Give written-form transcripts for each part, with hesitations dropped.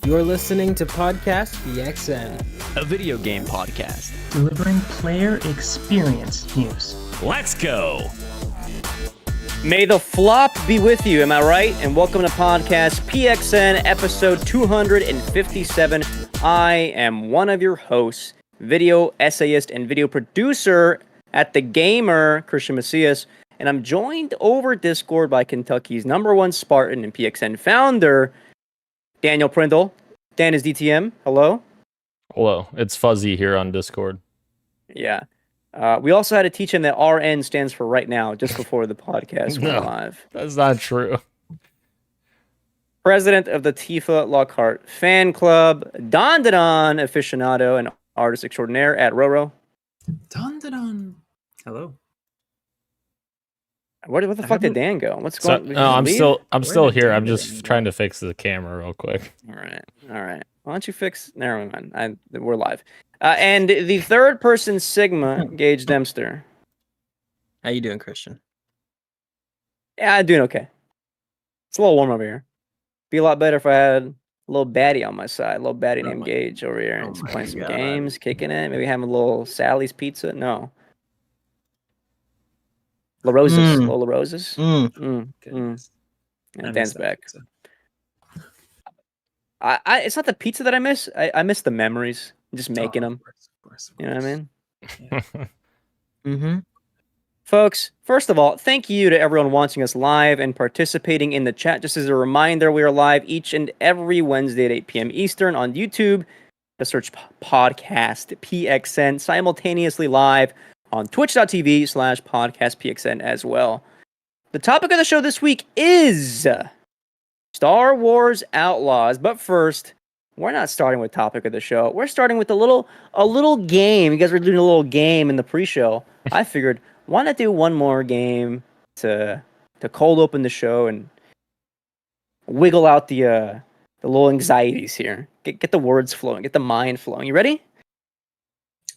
You're listening to Podcast PXN, a video game podcast delivering player experience news. Let's go! May the flop be with you, am I right? And welcome to Podcast PXN, episode 257. I am one of your hosts, video essayist and video producer at The Gamer, Christian Macias, and I'm joined over Discord by Kentucky's #1 Spartan and PXN founder, Daniel Prindle. Dan is DTM. Hello. Hello. It's fuzzy here on Discord. Yeah. We also had to teach him that RN stands for right now, just before the podcast went live. That's not true. President of the Tifa Lockhart fan club, Don aficionado and artist extraordinaire at Roro. Don. Hello. Where the fuck did Dan go? What's going on? No, I'm still here. I'm just trying to fix the camera real quick. All right. Why don't you fix? Never mind. We're live. And the third person Sigma, Gage Dempster. How you doing, Christian? Yeah, I'm doing okay. It's a little warm over here. Be a lot better if I had a little baddie on my side. A little baddie named Gage over here. He's playing some games, kicking it. Maybe having a little Sally's pizza. No. La Roses. Lola Roses. And Dan's back. It's not the pizza that I miss. I miss the memories. Just making them. Of course. You know what I mean? Mm-hmm. Folks, first of all, thank you to everyone watching us live and participating in the chat. Just as a reminder, we are live each and every Wednesday at 8 p.m. Eastern on YouTube. Just search Podcast PXN, simultaneously live on twitch.tv/podcastpxn as well. The topic of the show this week is Star Wars Outlaws. But first, we're not starting with topic of the show. We're starting with a little game. You guys were doing a little game in the pre-show. I figured, why not do one more game to cold open the show and wiggle out the little anxieties here. Get the words flowing, get the mind flowing. You ready?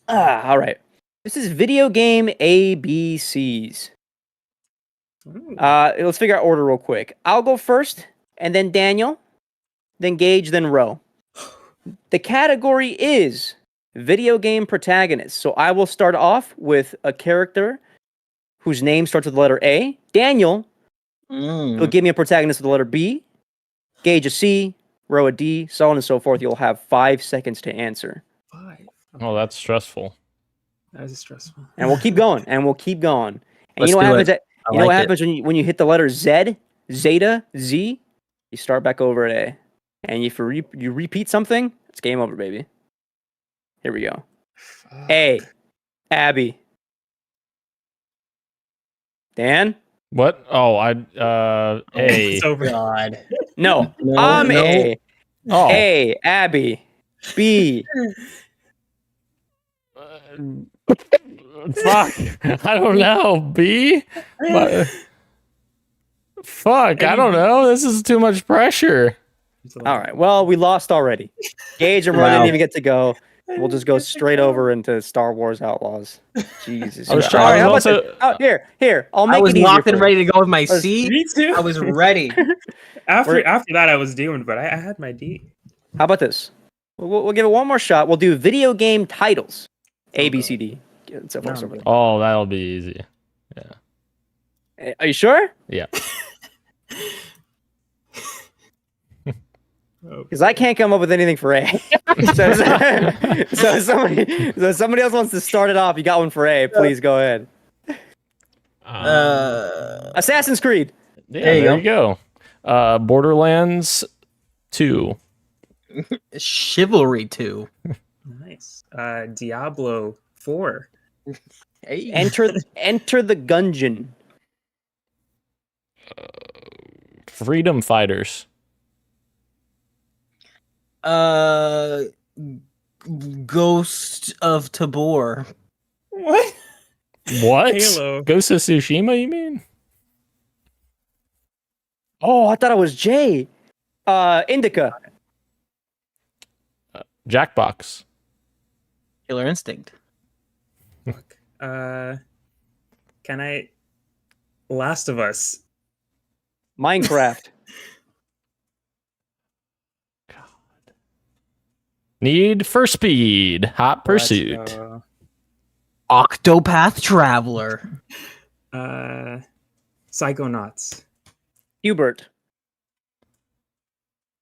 All right. This is video game ABCs. Let's figure out order real quick. I'll go first, and then Daniel, then Gage, then Ro. The category is video game protagonist. So I will start off with a character whose name starts with the letter A. Daniel will give me a protagonist with the letter B. Gage a C. Ro a D. So on and so forth. You'll have 5 seconds to answer. 5. Oh, that's stressful. That is stressful. And we'll keep going. And Let's you know what happens? You know what happens when you hit the letter Z, Zeta, Z? You start back over at A. And if you repeat something, it's game over, baby. Here we go. Fuck. A. Abby. Dan? What? Oh, A. It's over. God. No. No, I'm no. A. Oh. A. Abby. B. Fuck. I don't know. B? But, fuck. I don't know. This is too much pressure. All right. Well, we lost already. Gage and Ron didn't even get to go. We'll just go straight over into Star Wars Outlaws. Jesus. I was All trying- right, I how was about also- this? Here. I'll make I was it easier locked and for ready to go with my C. Me too. I was ready. After that, I was doomed, but I had my D. you. How about this? We'll give it one more shot. We'll do video game titles. A, B, C, D. And so forth, so forth. Oh, that'll be easy. Are you sure? Yeah. Because I can't come up with anything for A. so somebody else wants to start it off. You got one for A. Please go ahead. Assassin's Creed. Yeah, There you there you go. Borderlands 2. Chivalry 2. Nice. Diablo 4. Hey. Enter the Gungeon. Freedom Fighters. Ghost of Tabor. What? What? Halo. Ghost of Tsushima, you mean? Oh, I thought it was J. Indica. Jackbox. Killer Instinct. Fuck. Can I? Last of Us. Minecraft. Need for Speed, Hot Let's Pursuit. go. Octopath Traveler. Psychonauts. Hubert.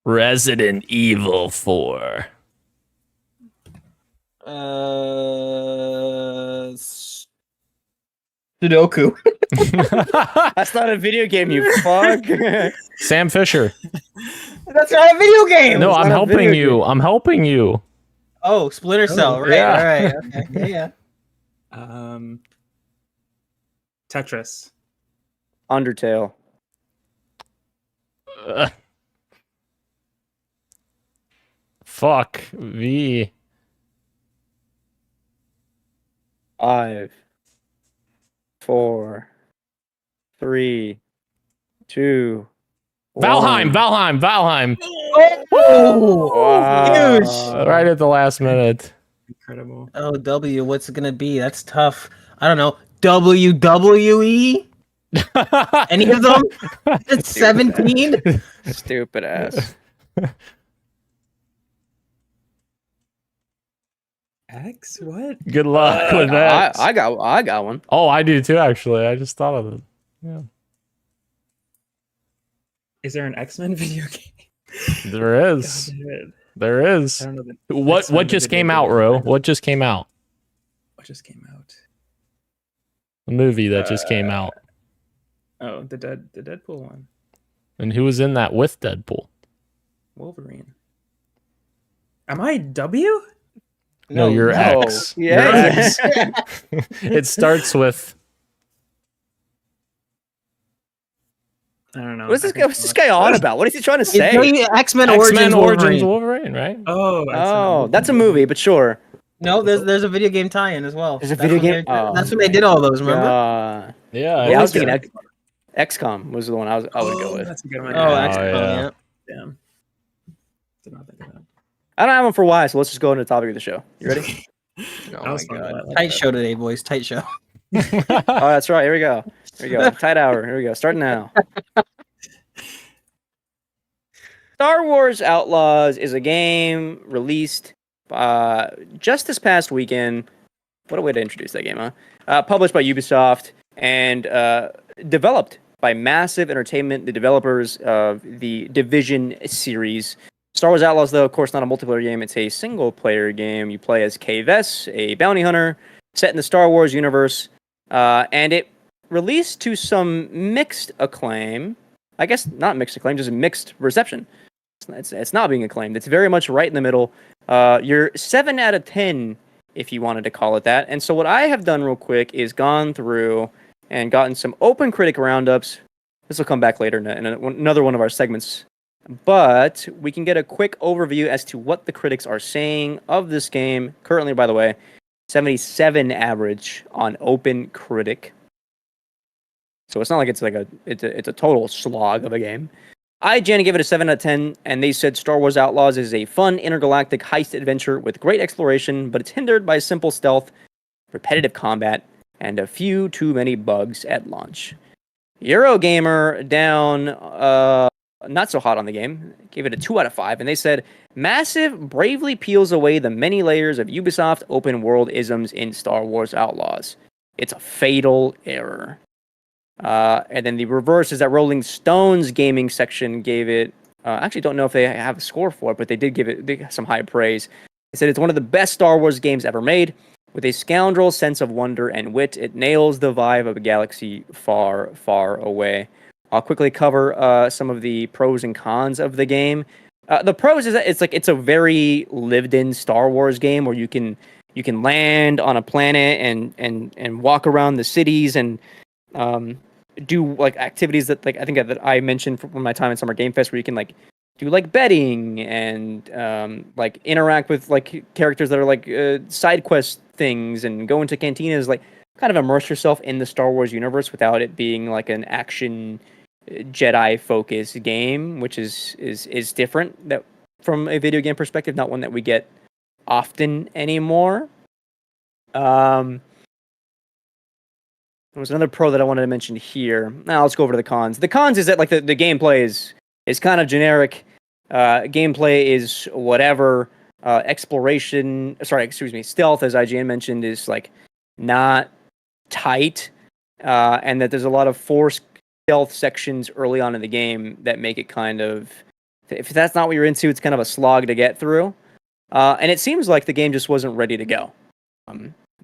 Resident Evil 4. Sudoku. That's not a video game, you fuck. Sam Fisher. That's not a video game. No, it's I'm not a helping video you. I'm helping you. Oh, Splinter Cell. Right. yeah. All right. Okay. Yeah. Tetris. Undertale. Fuck. V. 5, 4, 3, 2. Valheim. Oh, Wow. huge. Right at the last minute. Incredible. Oh, W. What's it gonna be? That's tough. I don't know. WWE. Any of them? It's 17. Stupid ass. X? What? Good luck with that. I got one. Oh, I do too, actually. I just thought of it. Yeah. Is there an X-Men video game? There is. God damn it. There is. I don't know. The What X-Men just video came game. out, Ro? What just came out? What just came out? A movie that just came out. Oh, the Deadpool one. And who was in that with Deadpool? Wolverine. Am I W? No, you're no. X. Yeah. You're X. It starts with I don't know. What's this guy on about? What is he trying to say? X-Men X-Men Origins Origins Wolverine. Wolverine, right? Oh, That's a movie, but sure. No, there's a video game tie-in as well. There's a That's video when game? they- Oh. That's when they did all those. Remember? Yeah. Yeah, I was was thinking XCOM was the one I would go with. That's a good one. Oh, Yeah. X-Men. yeah. Yeah. Damn. Did not think of that. I don't have one for why, so let's just go into the topic of the show. You ready? Oh That my was fun, god. though. I like Tight that. show today, boys. Tight show. Oh, that's right. Here we go. Tight hour. Here we go. Starting now. Star Wars Outlaws is a game released just this past weekend. What a way to introduce that game, huh? Published by Ubisoft and developed by Massive Entertainment, the developers of the Division series. Star Wars Outlaws, though, of course, not a multiplayer game. It's a single-player game. You play as Kay Vess, a bounty hunter, set in the Star Wars universe. And it released to some mixed acclaim. I guess not mixed acclaim, just mixed reception. It's not being acclaimed. It's very much right in the middle. You're 7 out of 10, if you wanted to call it that. And so what I have done real quick is gone through and gotten some open critic roundups. This will come back later in another one of our segments. But we can get a quick overview as to what the critics are saying of this game. Currently, by the way, 77 average on Open Critic. So it's not like it's a total slog of a game. IGN gave it a 7 out of 10, and they said Star Wars Outlaws is a fun intergalactic heist adventure with great exploration, but it's hindered by simple stealth, repetitive combat, and a few too many bugs at launch. Eurogamer down not so hot on the game, gave it a 2 out of 5, and they said Massive bravely peels away the many layers of Ubisoft open world isms in Star Wars Outlaws. It's a fatal error. And then the reverse is that Rolling Stone's gaming section gave it, I actually don't know if they have a score for it, but they did give it some high praise. They said it's one of the best Star Wars games ever made. With a scoundrel sense of wonder and wit, it nails the vibe of a galaxy far, far away. I'll quickly cover some of the pros and cons of the game. The pros is that it's a very lived-in Star Wars game where you can land on a planet and walk around the cities and do like activities that I think that I mentioned from my time in Summer Game Fest, where you can like do like betting and like interact with like characters that are like side quest things and go into cantinas, like kind of immerse yourself in the Star Wars universe without it being like an action Jedi focused game, which is different that from a video game perspective, not one that we get often anymore. There was another pro that I wanted to mention here. Now let's go over to the cons. The cons is that like the gameplay is kind of generic. Gameplay is whatever. exploration. Sorry, excuse me. Stealth, as IGN mentioned, is like not tight, and that there's a lot of forced stealth sections early on in the game that make it kind of, if that's not what you're into, it's kind of a slog to get through. And it seems like the game just wasn't ready to go.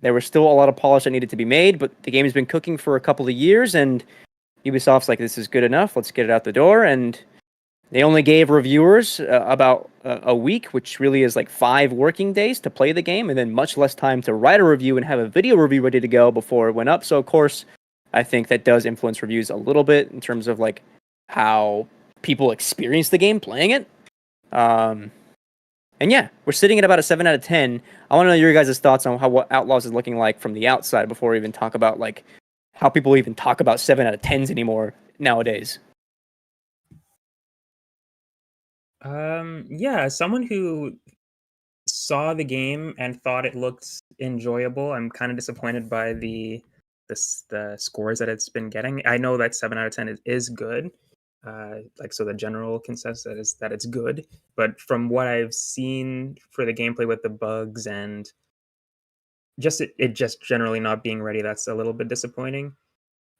There was still a lot of polish that needed to be made, but the game has been cooking for a couple of years, and Ubisoft's like, this is good enough, let's get it out the door. And they only gave reviewers about a week, which really is like 5 working days to play the game, and then much less time to write a review and have a video review ready to go before it went up. So, of course, I think that does influence reviews a little bit in terms of like how people experience the game playing it. And yeah, we're sitting at about a 7 out of 10. I want to know your guys' thoughts on what Outlaws is looking like from the outside before we even talk about like how people even talk about 7 out of 10s anymore nowadays. Yeah, as someone who saw the game and thought it looked enjoyable, I'm kind of disappointed by the scores that it's been getting. I know that 7 out of 10 is good. So the general consensus is that it's good, but from what I've seen for the gameplay with the bugs and just it just generally not being ready, that's a little bit disappointing.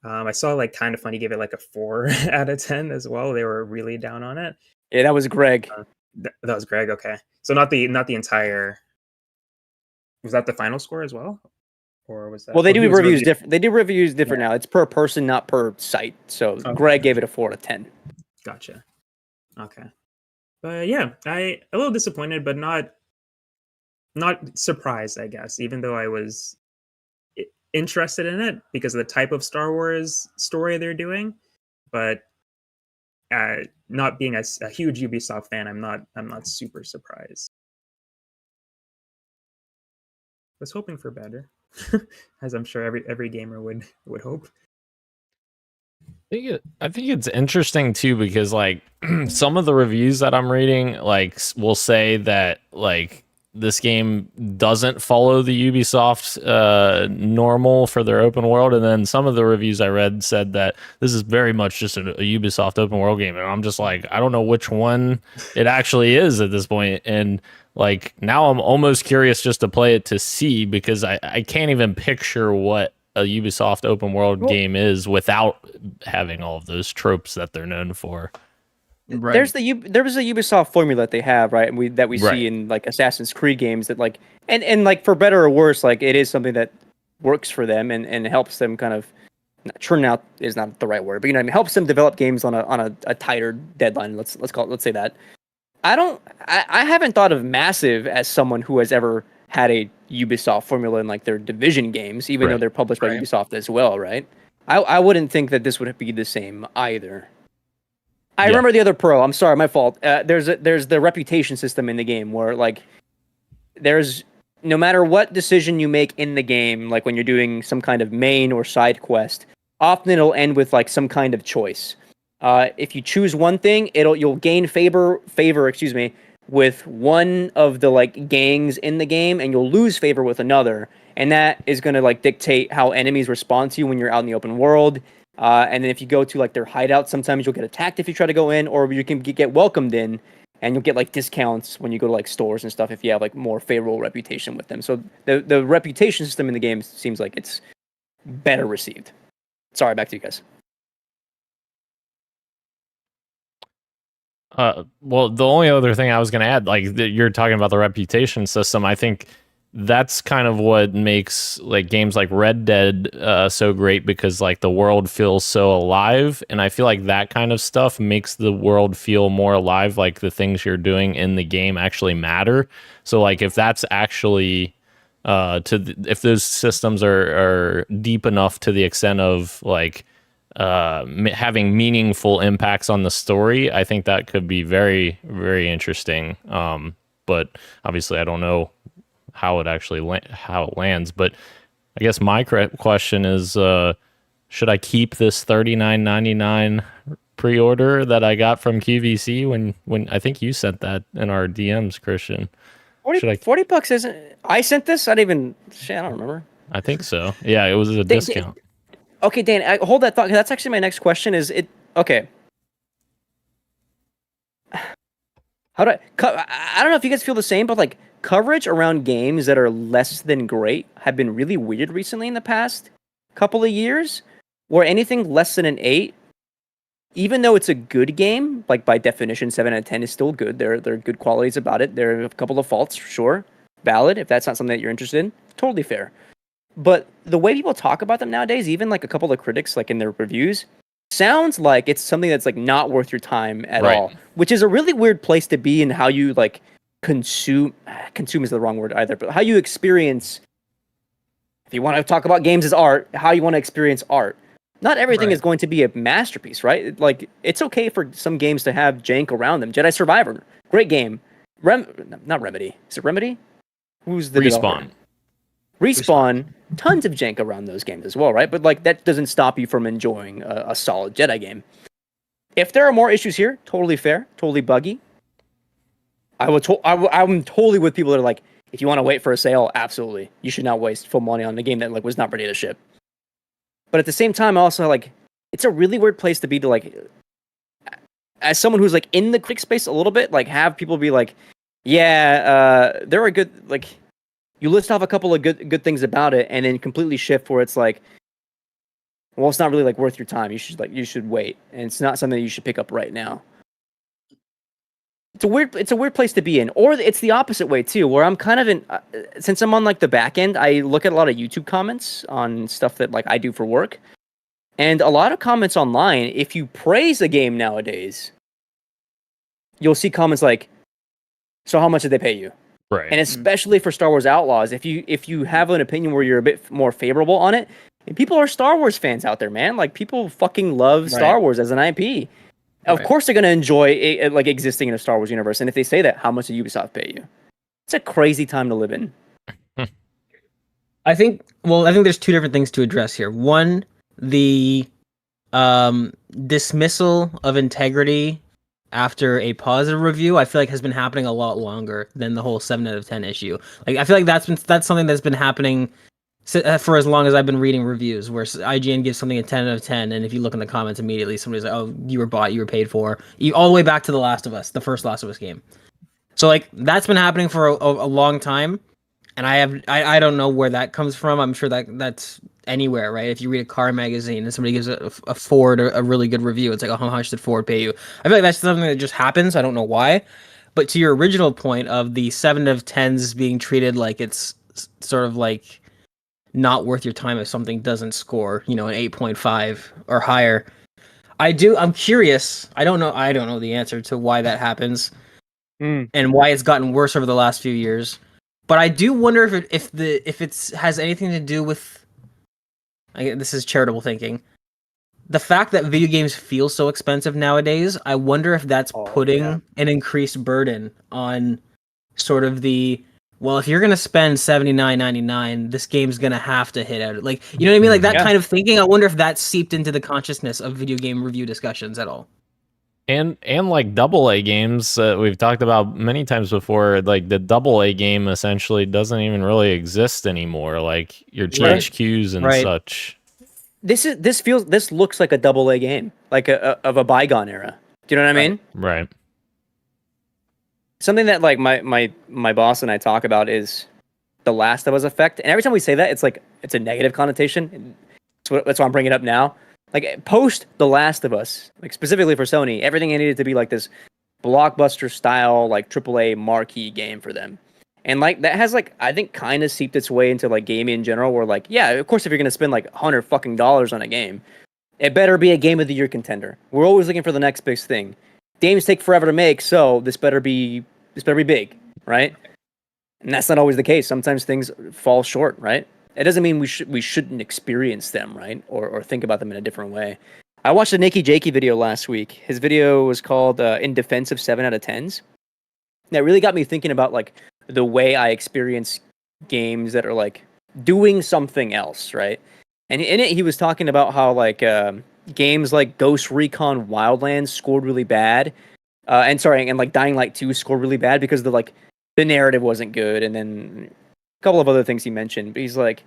I saw like Kind of Funny gave it like a 4 out of 10 as well. They were really down on it. Yeah, that was Greg. That was Greg. Okay, so not the entire. Was that the final score as well, or was that? Well, they do reviews different. They do reviews different now. It's per person, not per site. So Greg gave it a 4 out of 10. Gotcha. Okay, but yeah, a little disappointed, but not surprised, I guess. Even though I was interested in it because of the type of Star Wars story they're doing, but. Not being a huge Ubisoft fan, I'm not super surprised. I was hoping for better, as I'm sure every gamer would hope. I think it's interesting too because like some of the reviews that I'm reading like will say that like this game doesn't follow the Ubisoft normal for their open world, and then some of the reviews I read said that this is very much just a Ubisoft open world game, and I'm just like, I don't know which one it actually is at this point, and like now I'm almost curious just to play it to see, because I can't even picture what a Ubisoft open world game is without having all of those tropes that they're known for. Right. There was a Ubisoft formula that they have, right? And that we see in like Assassin's Creed games that like and like for better or worse, like it is something that works for them and helps them kind of churn out is not the right word, but you know what I mean, helps them develop games on a tighter deadline. Let's say that. I haven't thought of Massive as someone who has ever had a Ubisoft formula in like their Division games, even though they're published by Ubisoft as well, right? I wouldn't think that this would be the same either. I remember the other pro. I'm sorry, my fault. There's the reputation system in the game where like there's no matter what decision you make in the game, like when you're doing some kind of main or side quest, often it'll end with like some kind of choice. If you choose one thing, you'll gain favor, with one of the like gangs in the game, and you'll lose favor with another, and that is going to like dictate how enemies respond to you when you're out in the open world. And then if you go to like their hideout, sometimes you'll get attacked if you try to go in, or you can get welcomed in, and you'll get like discounts when you go to like stores and stuff if you have like more favorable reputation with them. So the reputation system in the game seems like it's better received. Sorry, back to you guys. Well, the only other thing I was going to add, like you're talking about the reputation system, I think that's kind of what makes like games like Red Dead so great, because like the world feels so alive, and I feel like that kind of stuff makes the world feel more alive, like the things you're doing in the game actually matter. So like if that's actually if those systems are deep enough to the extent of like having meaningful impacts on the story, I think that could be very, very interesting. But obviously I don't know how it actually how it lands. But I guess my question is, should I keep this $39.99 pre-order that I got from QVC when I think you sent that in our DMs, Christian? $40 isn't... I sent this? I don't remember. I think so. Yeah, it was a discount. Okay, Dan, hold that thought, 'cause that's actually my next question. Okay. How do I don't know if you guys feel the same, but like coverage around games that are less than great have been really weird recently in the past couple of years, where anything less than an 8, even though it's a good game, like by definition, 7 out of 10 is still good. There are good qualities about it. There are a couple of faults, sure, valid. If that's not something that you're interested in, totally fair. But the way people talk about them nowadays, even like a couple of critics, like in their reviews, sounds like it's something that's like not worth your time at all, which is a really weird place to be in how you like consume is the wrong word either, but how you experience. If you want to talk about games as art, how you want to experience art. Not everything is going to be a masterpiece, right? Like, it's okay for some games to have jank around them. Jedi Survivor, great game. Not Remedy. Is it Remedy? Who's the developer? Respawn, tons of jank around those games as well, right? But like that doesn't stop you from enjoying a solid Jedi game. If there are more issues here, totally fair, totally buggy. I'm totally with people that are like, if you want to wait for a sale, absolutely. You should not waste full money on a game that like was not ready to ship. But at the same time, also like it's a really weird place to be to like, as someone who's like in the critic space a little bit, like have people be like, yeah, there are good like. You list off a couple of good things about it, and then completely shift where it's like, well, it's not really like worth your time. You should wait, and it's not something that you should pick up right now. It's a weird place to be in, or it's the opposite way too, where I'm kind of in. Since I'm on like the back end, I look at a lot of YouTube comments on stuff that like I do for work, and a lot of comments online. If you praise a game nowadays, you'll see comments like, "So how much did they pay you?" Right. And especially for Star Wars Outlaws, if you have an opinion where you're a bit more favorable on it, and people are Star Wars fans out there, man. Like people fucking love Star Wars as an IP. Of course, they're gonna enjoy like existing in a Star Wars universe. And if they say that, how much did Ubisoft pay you? It's a crazy time to live in. I think there's two different things to address here. One, the dismissal of integrity after a positive review, I feel like has been happening a lot longer than the whole 7 out of 10 issue. Like I feel like that's something that's been happening for as long as I've been reading reviews, where IGN gives something a 10 out of 10, and if you look in the comments immediately, somebody's like, "Oh, you were bought, you were paid for," all the way back to The Last of Us, the first Last of Us game. So like that's been happening for a long time, and I don't know where that comes from. I'm sure that's anywhere, right? If you read a car magazine and somebody gives a Ford a really good review, it's like, "Oh, how much did Ford pay you?" I feel like that's something that just happens. I don't know why. But to your original point of the 7 out of 10s being treated like it's sort of like not worth your time if something doesn't score, an 8.5 or higher. I'm curious. I don't know the answer to why that happens and why it's gotten worse over the last few years. But I do wonder if it has anything to do with, this is charitable thinking, the fact that video games feel so expensive nowadays. I wonder if that's putting an increased burden on sort of the, well, if you're gonna spend $79.99, this game's gonna have to hit out. Like, you know what I mean? Like that kind of thinking. I wonder if that seeped into the consciousness of video game review discussions at all. And like AA games, we've talked about many times before. Like the AA game essentially doesn't even really exist anymore. Like your GHQs and such. This looks like a AA game, like of a bygone era. Do you know what I mean? Right. Something that like my boss and I talk about is the Last of Us effect, and every time we say that, it's like it's a negative connotation. That's why I'm bringing it up now. Like post The Last of Us, like specifically for Sony, everything needed to be like this blockbuster style, like AAA marquee game for them, and like that has like I think kind of seeped its way into like gaming in general. Where like of course if you're gonna spend like $100 on a game, it better be a Game of the Year contender. We're always looking for the next big thing. Games take forever to make, so this better be big, right? And that's not always the case. Sometimes things fall short, right? It doesn't mean we shouldn't experience them, right? Or think about them in a different way. I watched a Nikki Jakey video last week. His video was called "In Defense of 7 out of 10s." That really got me thinking about like the way I experience games that are like doing something else, right? And in it, he was talking about how like games like Ghost Recon Wildlands scored really bad, and like Dying Light 2 scored really bad because the narrative wasn't good, and then a couple of other things he mentioned. But he's like,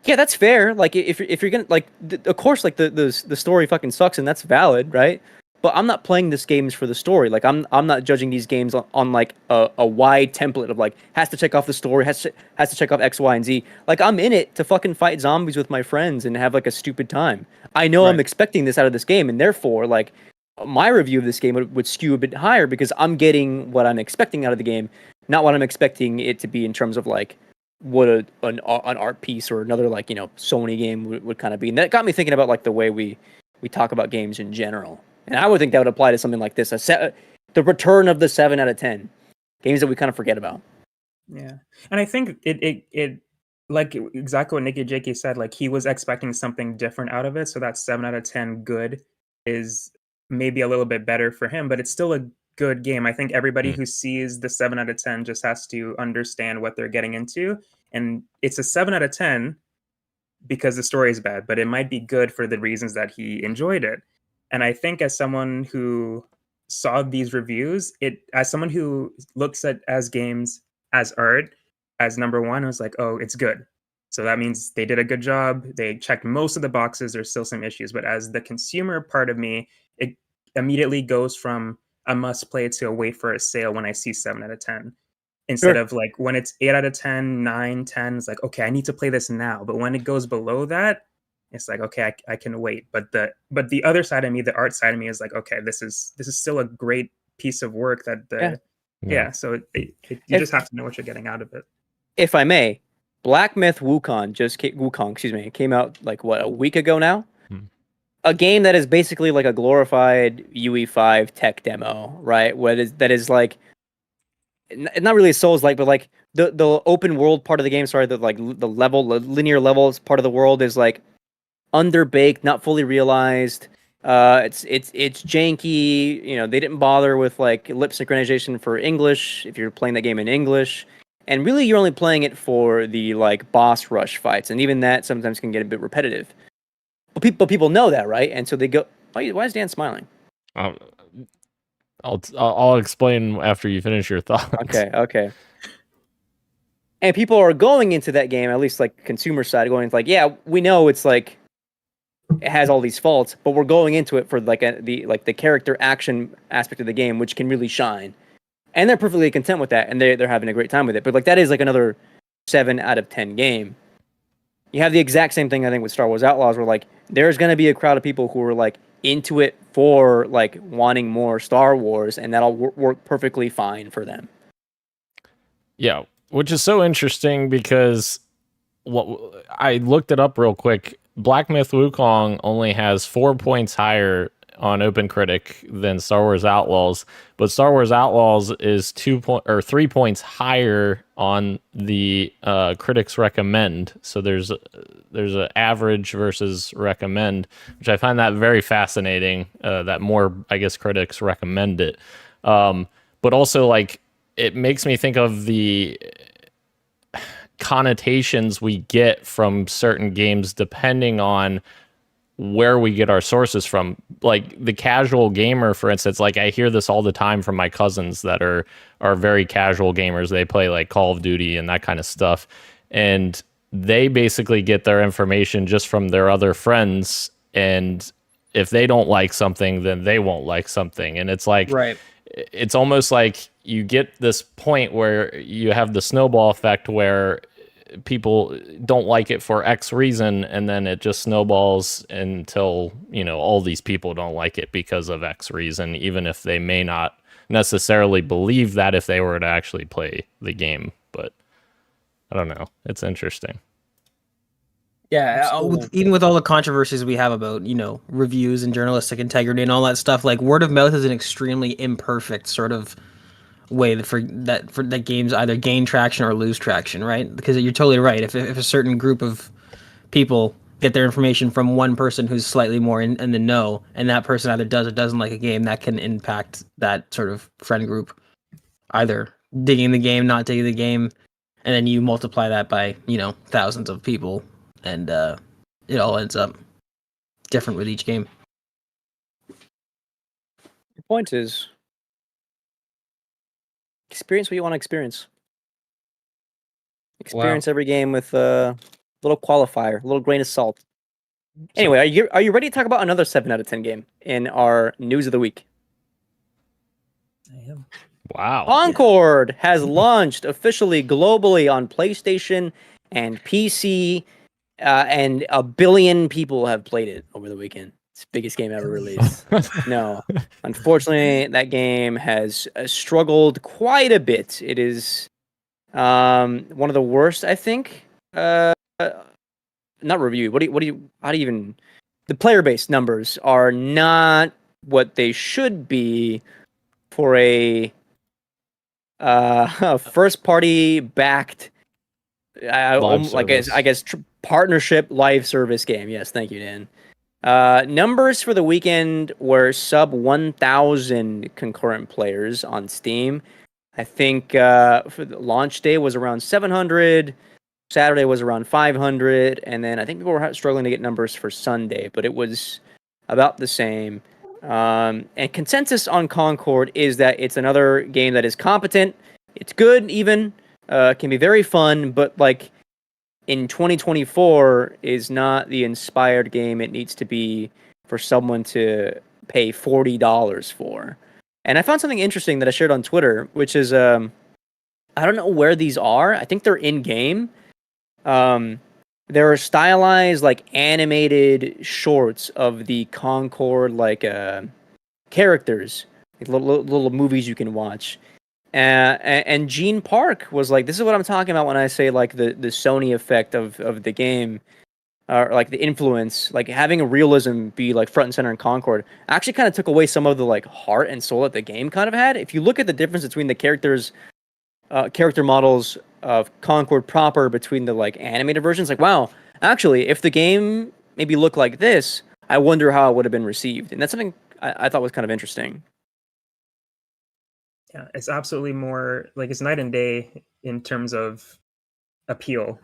yeah, that's fair. Like if you're gonna like, of course, like the story fucking sucks, and that's valid, right? but I'm not playing this games for the story. Like I'm not judging these games on like a wide template of like has to check off the story, has to check off X, Y, and Z. Like I'm in it to fucking fight zombies with my friends and have like a stupid time. I know I'm expecting this out of this game, and therefore like my review of this game would skew a bit higher because I'm getting what I'm expecting out of the game, not what I'm expecting it to be in terms of like what an art piece or another like Sony game would kind of be. And that got me thinking about like the way we talk about games in general. And I would think that would apply to something like this: the return of the 7 out of 10 games that we kind of forget about. Yeah, and I think it like exactly what Nicky Jakey said. Like he was expecting something different out of it, so that 7 out of 10 good is maybe a little bit better for him, but it's still a good game. I think everybody who sees the 7 out of 10 just has to understand what they're getting into, and it's a 7 out of 10 because the story is bad, but it might be good for the reasons that he enjoyed it. And I think as someone who saw these reviews, as someone who looks at as games as art, as number one, I was like, oh, it's good. So that means they did a good job. They checked most of the boxes. There's still some issues, but as the consumer part of me, it immediately goes from a must play to a wait for a sale when I see 7 out of 10. Instead of like when it's 8 out of 10, 9, 10, it's like, okay, I need to play this now. But when it goes below that, it's like, okay, I can wait. But the other side of me, the art side of me is like, okay, this is still a great piece of work that so you just have to know what you're getting out of it. If I may, Black Myth Wukong came out like what, a week ago now? A game that is basically like a glorified UE5 tech demo, right? That is like not really a Souls-like, but like the open world part of the game, the linear levels part of the world is like underbaked, not fully realized. It's janky. They didn't bother with like lip synchronization for English if you're playing that game in English, and really you're only playing it for the like boss rush fights, and even that sometimes can get a bit repetitive. But people know that, right? And so they go, why is Dan smiling? I'll explain after you finish your thoughts. Okay. And people are going into that game, at least like consumer side, going like, yeah, we know it's like it has all these faults, but we're going into it for like the character action aspect of the game, which can really shine. And they're perfectly content with that, and they're having a great time with it. But like that is like another 7 out of 10 game. You have the exact same thing I think with Star Wars Outlaws, where like there's going to be a crowd of people who are like into it for like wanting more Star Wars, and that'll work perfectly fine for them. Yeah, which is so interesting because I looked it up real quick. Black Myth Wukong only has 4 points higher on OpenCritic than Star Wars Outlaws, but Star Wars Outlaws is 3 points higher on the critics recommend. So there's an average versus recommend, which I find that very fascinating. That more, I guess, critics recommend it, but also like it makes me think of the connotations we get from certain games depending on where we get our sources from. Like the casual gamer, for instance, like I hear this all the time from my cousins that are very casual gamers. They play like Call of Duty and that kind of stuff, and they basically get their information just from their other friends, and if they don't like something, then they won't like something. And it's like, Right. It's almost like you get this point where you have the snowball effect where people don't like it for X reason, and then it just snowballs until, all these people don't like it because of X reason, even if they may not necessarily believe that if they were to actually play the game. But I don't know. It's interesting. Yeah, even with all the controversies we have about, reviews and journalistic integrity and all that stuff, like word of mouth is an extremely imperfect sort of way for that games either gain traction or lose traction, right? Because you're totally right. If a certain group of people get their information from one person who's slightly more in the know, and that person either does or doesn't like a game, that can impact that sort of friend group, either digging the game, not digging the game, and then you multiply that by, thousands of people, and it all ends up different with each game. The point is, experience what you want to experience. Experience every game with a little qualifier, a little grain of salt. Anyway, are you ready to talk about another 7 out of 10 game in our news of the week? I am. Wow. Concord has launched officially globally on PlayStation and PC, and 1 billion people have played it over the weekend. It's the biggest game ever released. No, unfortunately, that game has struggled quite a bit. It is one of the worst, I think. Not review. How do you even? The player base numbers are not what they should be for a first party backed, partnership live service game. Yes, thank you, Dan. Numbers for the weekend were sub 1,000 concurrent players on Steam. I think for the launch day was around 700. Saturday was around 500, and then I think people were struggling to get numbers for Sunday, but it was about the same. And consensus on Concord is that it's another game that is competent. It's good, even can be very fun, but like in 2024 is not the inspired game it needs to be for someone to pay $40 for. And I found something interesting that I shared on Twitter, which is I don't know where these are. I think they're in game. There are stylized, like, animated shorts of the Concord, like, characters, like little movies you can watch. And Gene Park was like, this is what I'm talking about when I say, like, the Sony effect of the game, or, like, the influence, like, having a realism be, like, front and center in Concord, actually kind of took away some of the, like, heart and soul that the game kind of had. If you look at the difference between the character models of Concord proper between the like animated versions, like, wow, actually, if the game maybe looked like this, I wonder how it would have been received. And that's something I thought was kind of interesting. Yeah, it's absolutely more like it's night and day in terms of appeal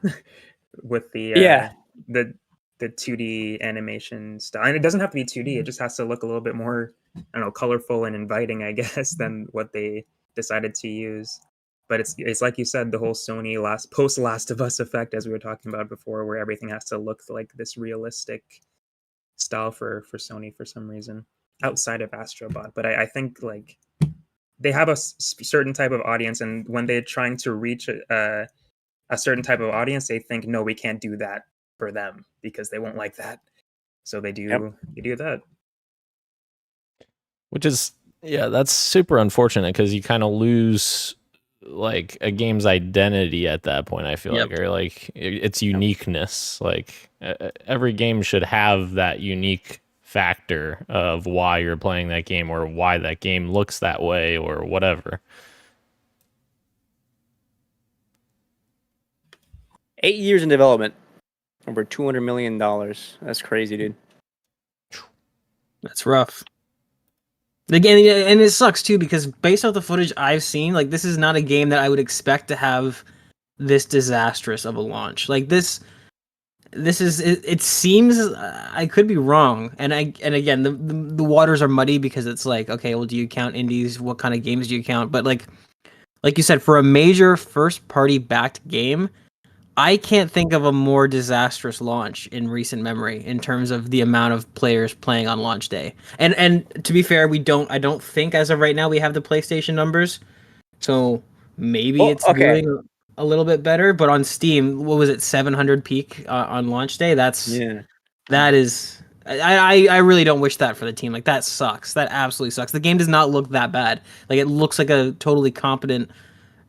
with the the 2D animation style. And it doesn't have to be 2D; it just has to look a little bit more, I don't know, colorful and inviting, I guess, than what they decided to use. But it's like you said, the whole Sony post Last of Us effect, as we were talking about before, where everything has to look like this realistic style for Sony for some reason, outside of Astrobot. But I think like they have a certain type of audience, and when they're trying to reach a certain type of audience, they think, no, we can't do that for them because they won't like that. So they do that. Which is, yeah, that's super unfortunate because you kind of lose like a game's identity at that point. I feel like, or like its uniqueness. Like every game should have that unique factor of why you're playing that game or why that game looks that way or whatever. 8 years in development, over $200 million. That's crazy, dude. That's rough. Again, and it sucks too because based off the footage I've seen, like this is not a game that I would expect to have this disastrous of a launch. Like this is it seems, I could be wrong, and again the waters are muddy because it's like, okay, well, do you count indies? What kind of games do you count? But like you said, for a major first party backed game, I can't think of a more disastrous launch in recent memory in terms of the amount of players playing on launch day. And to be fair, I don't think as of right now we have the PlayStation numbers, so maybe it's doing a little bit better. But on Steam, what was it, 700 peak on launch day? That is. I really don't wish that for the team. Like that sucks. That absolutely sucks. The game does not look that bad. Like it looks like a totally competent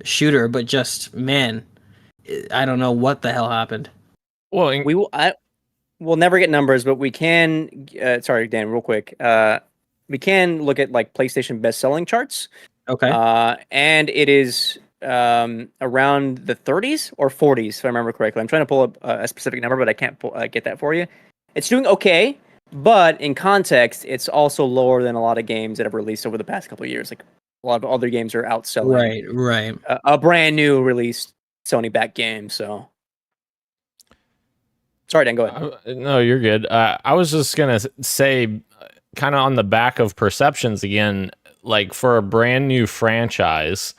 shooter, but just, man, I don't know what the hell happened. Well, we'll never get numbers, but we can. Sorry, Dan, real quick. We can look at like PlayStation best-selling charts. Okay. And it is around the 30s or 40s, if I remember correctly. I'm trying to pull up a specific number, but I can't get that for you. It's doing okay, but in context, it's also lower than a lot of games that have released over the past couple of years. Like a lot of other games are outselling. Right. A brand new released Sony-backed game. So, sorry, Dan, go ahead. No, you're good. I was just gonna say, kind of on the back of perceptions again, like for a brand new franchise,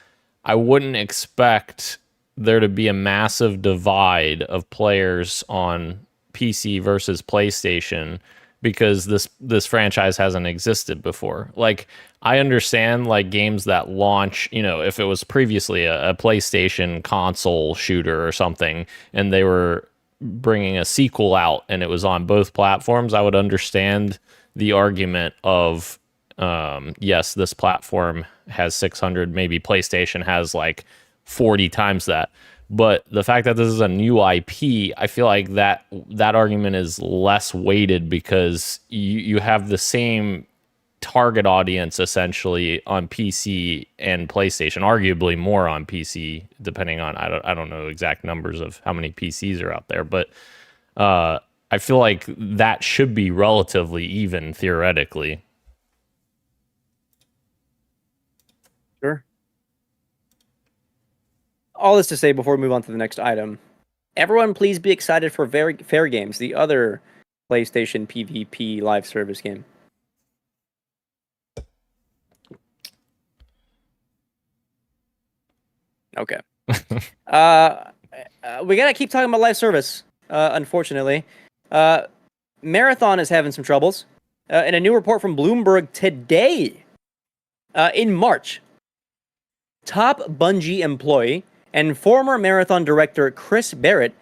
I wouldn't expect there to be a massive divide of players on PC versus PlayStation because this franchise hasn't existed before. Like, I understand like games that launch, if it was previously a PlayStation console shooter or something, and they were bringing a sequel out and it was on both platforms, I would understand the argument of, yes, this platform has 600, maybe PlayStation has like 40 times that. But the fact that this is a new IP, I feel like that argument is less weighted because you have the same target audience essentially on PC and PlayStation, arguably more on PC, depending on I don't know exact numbers of how many PCs are out there, but I feel like that should be relatively even theoretically. Sure. All this to say before we move on to the next item, everyone please be excited for Fair Games, the other PlayStation PvP live service game. Okay. We gotta keep talking about live service, unfortunately. Marathon is having some troubles. In a new report from Bloomberg today, in March, top Bungie employee and former Marathon director Chris Barrett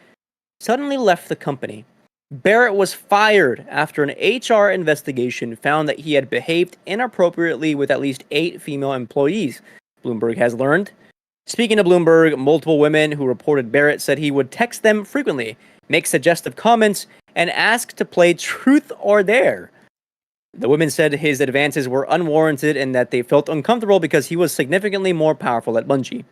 suddenly left the company. Barrett was fired after an HR investigation found that he had behaved inappropriately with at least 8 female employees, Bloomberg has learned. Speaking to Bloomberg, multiple women who reported Barrett said he would text them frequently, make suggestive comments, and ask to play Truth or Dare. The women said his advances were unwarranted and that they felt uncomfortable because he was significantly more powerful at Bungie.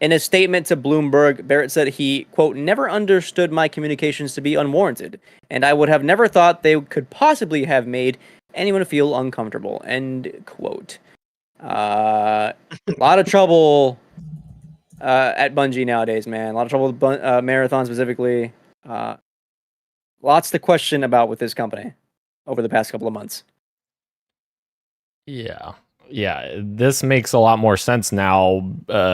In a statement to Bloomberg, Barrett said he, quote, never understood my communications to be unwarranted, and I would have never thought they could possibly have made anyone feel uncomfortable, end quote. A lot of trouble at Bungie nowadays, man. A lot of trouble with Marathon specifically. Lots to question about with this company over the past couple of months. Yeah, this makes a lot more sense now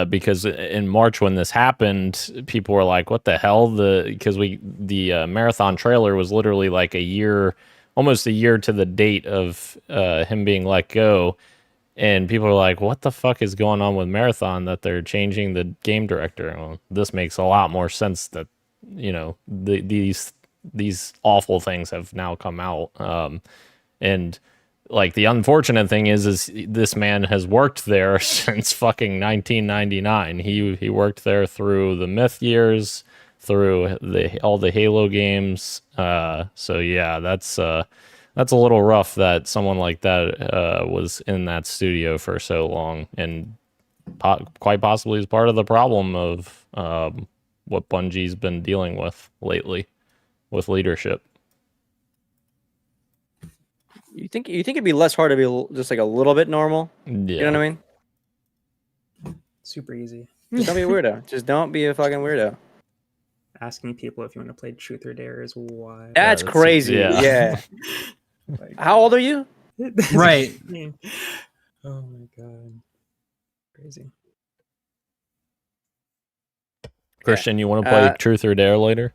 because in March when this happened, people were like, "What the hell?" Because the Marathon trailer was literally like almost a year to the date of him being let go, and people were like, "What the fuck is going on with Marathon that they're changing the game director?" Well, this makes a lot more sense that these awful things have now come out, and. Like, the unfortunate thing is this man has worked there since fucking 1999. He worked there through the Myth years, through all the Halo games. So yeah, that's a little rough that someone like that was in that studio for so long, and quite possibly is part of the problem of what Bungie's been dealing with lately with leadership. You think it'd be less hard to be just like a little bit normal? Yeah. You know what I mean? Super easy. Just don't be a weirdo. Just don't be a fucking weirdo. Asking people if you want to play Truth or Dare is wild. That's crazy. Yeah. Like, How old are you? Right. Oh my god. Crazy. Christian, you want to play Truth or Dare later?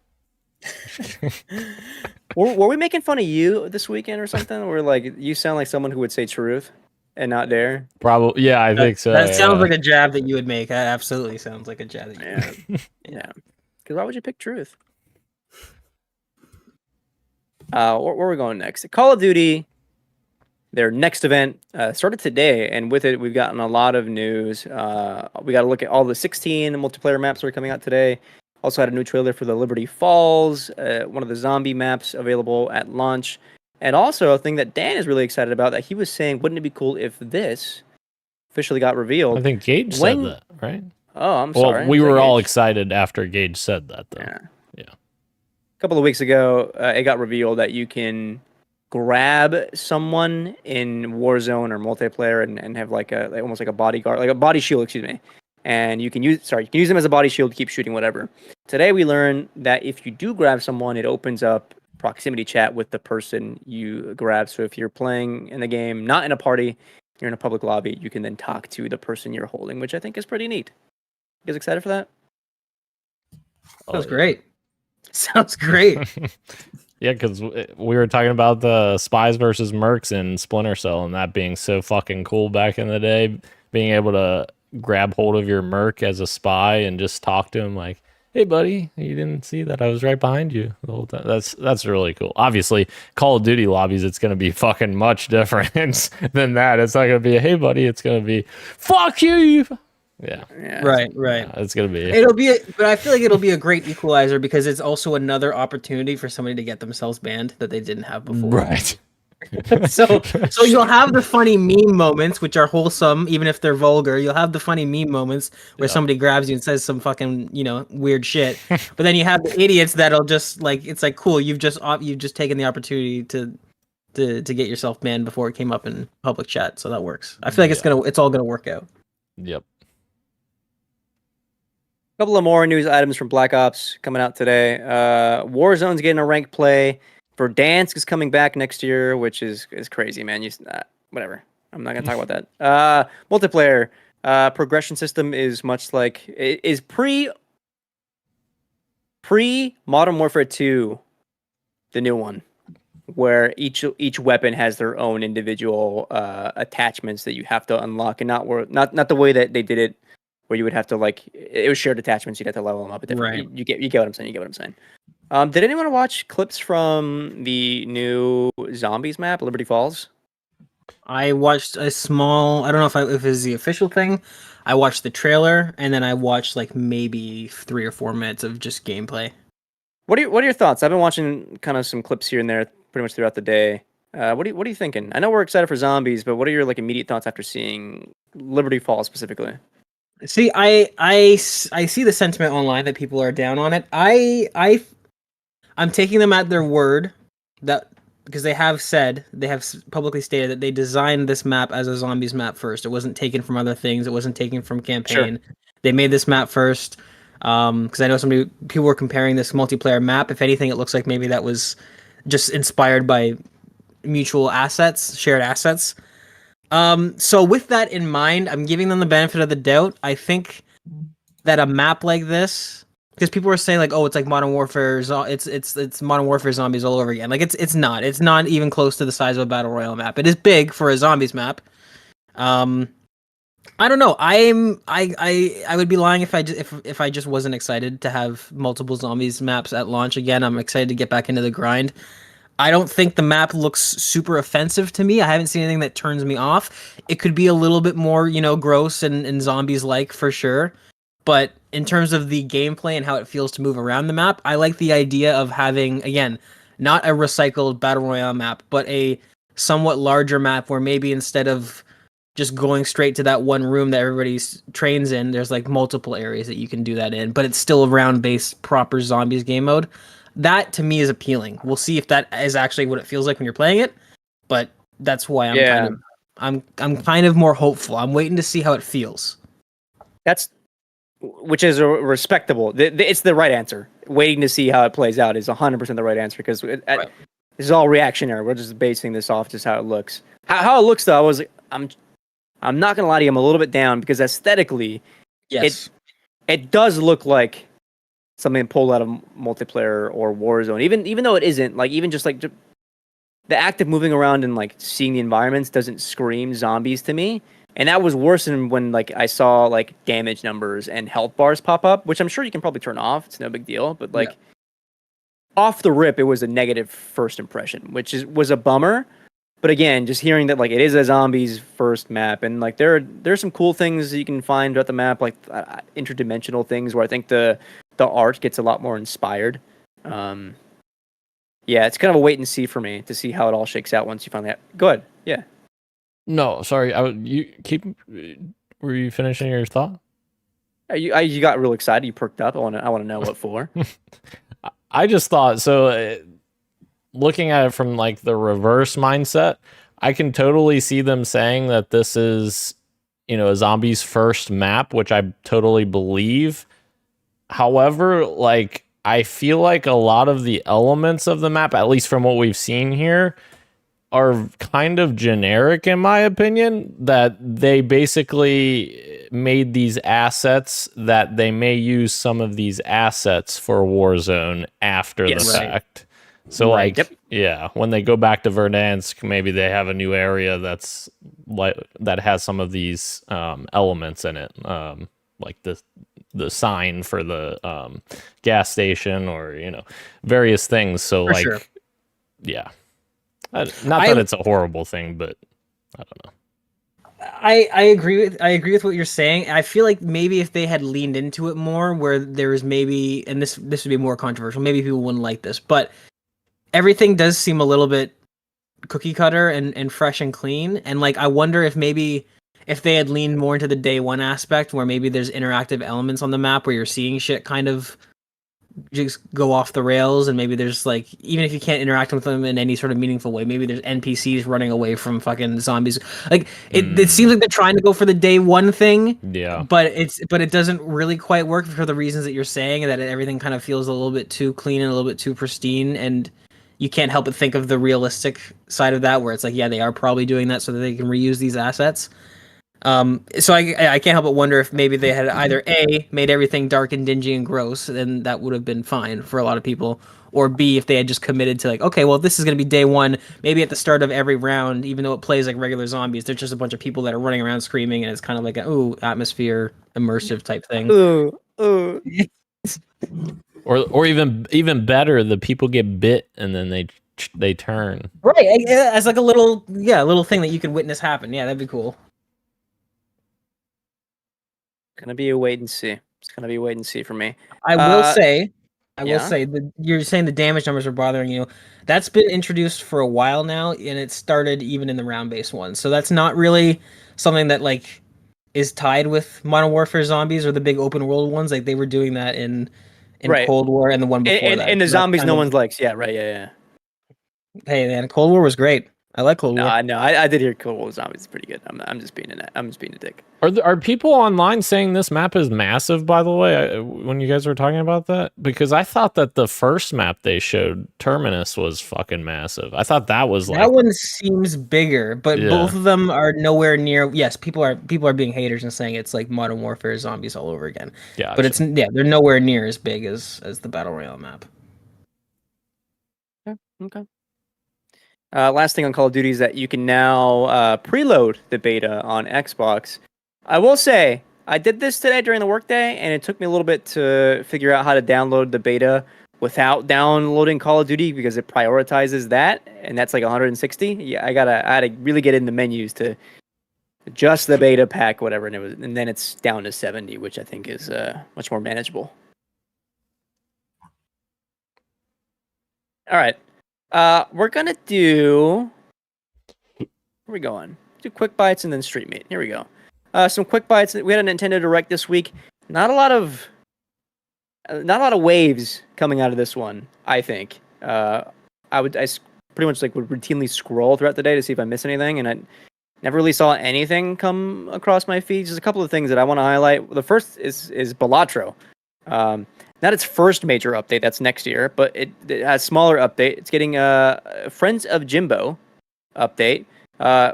Were we making fun of you this weekend or something? Where like you sound like someone who would say truth and not dare? Probably. Yeah, I think so. That sounds like a jab that you would make. That absolutely sounds like a jab that you would make. Yeah. Because why would you pick truth? Where are we going next? Call of Duty. Their next event started today, and with it, we've gotten a lot of news. We got to look at all the 16 multiplayer maps that are coming out today. Also had a new trailer for the Liberty Falls, one of the zombie maps available at launch. And also a thing that Dan is really excited about that he was saying, wouldn't it be cool if this officially got revealed? I think Gage said that, right? Oh, I'm sorry. Well, we were Gage? all excited after Gage said that, though. Yeah. A couple of weeks ago, it got revealed that you can grab someone in Warzone or multiplayer and have like almost like a bodyguard, like a body shield, excuse me. And you can use them as a body shield to keep shooting whatever. Today we learned that if you do grab someone, it opens up proximity chat with the person you grab. So if you're playing in the game, not in a party, you're in a public lobby, you can then talk to the person you're holding, which I think is pretty neat. You guys excited for that? That was great. Sounds great. Yeah, because we were talking about the spies versus mercs in Splinter Cell, and that being so fucking cool back in the day, being able to grab hold of your merc as a spy and just talk to him like, "Hey, buddy, you didn't see that I was right behind you the whole time." That's really cool. Obviously, Call of Duty lobbies, it's gonna be fucking much different than that. It's not gonna be, "Hey, buddy," it's gonna be, "Fuck you." Yeah, Right. it's gonna be. But I feel like it'll be a great equalizer because it's also another opportunity for somebody to get themselves banned that they didn't have before. Right. So you'll have the funny meme moments, which are wholesome, even if they're vulgar. You'll have the funny meme moments where somebody grabs you and says some fucking, weird shit. But then you have the idiots that'll just like, it's like, cool, you've just taken the opportunity to get yourself banned before it came up in public chat. So that works. I feel like it's all gonna work out. Yep. Couple of more news items from Black Ops coming out today. Warzone's getting a rank play. Verdansk is coming back next year, which is crazy, man. Whatever. I'm not gonna talk about that. Multiplayer progression system is much like is pre Modern Warfare 2, the new one, where each weapon has their own individual attachments that you have to unlock, and not the way that they did it, where you would have to it was shared attachments. You'd have to level them up. Right. You get what I'm saying. You get what I'm saying. Did anyone watch clips from the new Zombies map, Liberty Falls? I watched a small. I don't know if it's the official thing. I watched the trailer and then I watched maybe 3 or 4 minutes of just gameplay. What are your thoughts? I've been watching kind of some clips here and there, pretty much throughout the day. What are you thinking? I know we're excited for Zombies, but what are your immediate thoughts after seeing Liberty Falls specifically? See, I see the sentiment online that people are down on it. I'm taking them at their word because they have publicly stated that they designed this map as a Zombies map first. It wasn't taken from other things. It wasn't taken from campaign. Sure. They made this map first because I know people were comparing this multiplayer map. If anything, it looks like maybe that was just inspired by mutual assets, shared assets. So with that in mind, I'm giving them the benefit of the doubt. I think that a map like this, because people were saying oh, it's like Modern Warfare, it's Modern Warfare Zombies all over again. It's not even close to the size of a Battle Royale map. It is big for a Zombies map. I don't know. I would be lying if I just wasn't excited to have multiple Zombies maps at launch again. I'm excited to get back into the grind. I don't think the map looks super offensive to me. I haven't seen anything that turns me off. It could be a little bit more, gross and zombies-like for sure. But in terms of the gameplay and how it feels to move around the map, I like the idea of having, again, not a recycled Battle Royale map, but a somewhat larger map where maybe instead of just going straight to that one room that everybody trains in, there's multiple areas that you can do that in, but it's still a round-based proper Zombies game mode. That to me is appealing. We'll see if that is actually what it feels like when you're playing it, but that's why I'm kind of more hopeful. I'm waiting to see how it feels. Which is respectable. It's the right answer. Waiting to see how it plays out is 100% the right answer because this is all reactionary. We're just basing this off just how it looks. How it looks though, I'm not gonna lie to you. I'm a little bit down because aesthetically, yes, it does look like something pulled out of multiplayer or Warzone. Even though it isn't, even just the act of moving around and seeing the environments doesn't scream zombies to me. And that was worse than when I saw damage numbers and health bars pop up, which I'm sure you can probably turn off. It's no big deal. But off the rip, it was a negative first impression, which was a bummer. But again, just hearing that it is a zombies first map, and there's some cool things that you can find throughout the map, interdimensional things where I think the art gets a lot more inspired. Yeah, it's kind of a wait and see for me to see how it all shakes out once you finally. Go ahead. Yeah. No, sorry. Were you finishing your thought? You got real excited. You perked up. I want to know what for. I just thought so. Looking at it from the reverse mindset, I can totally see them saying that this is, a zombies first map, which I totally believe. However, I feel like a lot of the elements of the map, at least from what we've seen here, are kind of generic in my opinion, that they basically made these assets that they may use some of these assets for Warzone after Yes. the Right. fact. So Right, like, yeah, when they go back to Verdansk, maybe they have a new area that's like that has some of these elements in it, like the sign for the gas station, or various things. So For like, sure. yeah, not that it's a horrible thing, but I don't know. I agree with what you're saying. I feel like maybe if they had leaned into it more, where there was maybe, and this would be more controversial, maybe people wouldn't like this, but everything does seem a little bit cookie cutter and fresh and clean. And like I wonder if maybe if they had leaned more into the day one aspect, where maybe there's interactive elements on the map where you're seeing shit kind of just go off the rails, and maybe there's like, even if you can't interact with them in any sort of meaningful way, maybe there's NPCs running away from fucking zombies. Like it seems like they're trying to go for the day one thing, Yeah. but it doesn't really quite work for the reasons that you're saying, that everything kind of feels a little bit too clean and a little bit too pristine, and you can't help but think of the realistic side of that, where it's like, yeah, they are probably doing that so that they can reuse these assets. So I can't help but wonder if maybe they had either A, made everything dark and dingy and gross, then that would have been fine for a lot of people, or B, if they had just committed to like, okay, well, this is going to be day one, maybe at the start of every round, even though it plays like regular zombies, there's just a bunch of people that are running around screaming, and it's kind of like a, ooh, atmosphere, immersive type thing. Ooh. Or even better, the people get bit and then they turn. Right, as like a little thing that you could witness happen. Yeah, that'd be cool. Gonna be a wait and see. It's gonna be a wait and see for me. I will yeah? say that you're saying the damage numbers are bothering you. That's been introduced for a while now, and it started even in the round-based one. So that's not really something that like is tied with Modern Warfare Zombies or the big open world ones. Like they were doing that in Right. Cold War and the one before that. And the So that's zombies kind no of- one likes. Yeah, right. Yeah. Hey man, Cold War was great. I like Cold No, War. I did hear Cold War Zombies is pretty good. I'm just being a dick. Are people online saying this map is massive, by the way, when you guys were talking about that? Because I thought that the first map they showed, Terminus, was fucking massive. I thought that was like... That one seems bigger, but Yeah. both of them are nowhere near. Yes, people are being haters and saying it's like Modern Warfare Zombies all over again. Yeah, But it's they're nowhere near as big as the Battle Royale map. Okay. Last thing on Call of Duty is that you can now preload the beta on Xbox. I will say, I did this today during the workday, and it took me a little bit to figure out how to download the beta without downloading Call of Duty, because it prioritizes that, and that's like 160. Yeah, I had to really get in the menus to adjust the beta pack, whatever, and then it's down to 70, which I think is much more manageable. All right. We're gonna do. Where are we going? Do quick bites and then street meet. Here we go. Some quick bites. We had a Nintendo Direct this week. Not a lot of waves coming out of this one, I think. I pretty much like would routinely scroll throughout the day to see if I miss anything, and I never really saw anything come across my feed. Just a couple of things that I want to highlight. The first is Balatro. Not its first major update, that's next year, but it has a smaller update. It's getting a Friends of Jimbo update.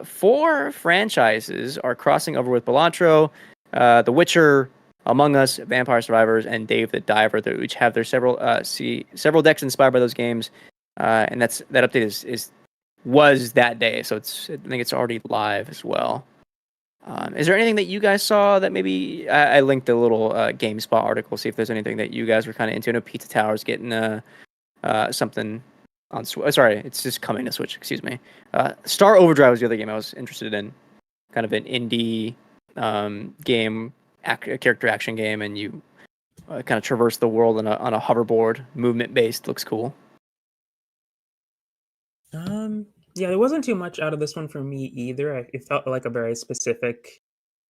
4 franchises are crossing over with Balatro, The Witcher, Among Us, Vampire Survivors, and Dave the Diver, that each have their several decks inspired by those games. And that update was that day, so I think it's already live as well. Is there anything that you guys saw that maybe I linked a little GameSpot article, see if there's anything that you guys were kind of into? I know Pizza Tower's getting something on Switch. Sorry, it's just coming to Switch. Excuse me. Star Overdrive was the other game I was interested in. Kind of an indie game, character action game, and you kind of traverse the world on a hoverboard, movement based. Looks cool. Yeah, there wasn't too much out of this one for me either. It felt like a very specific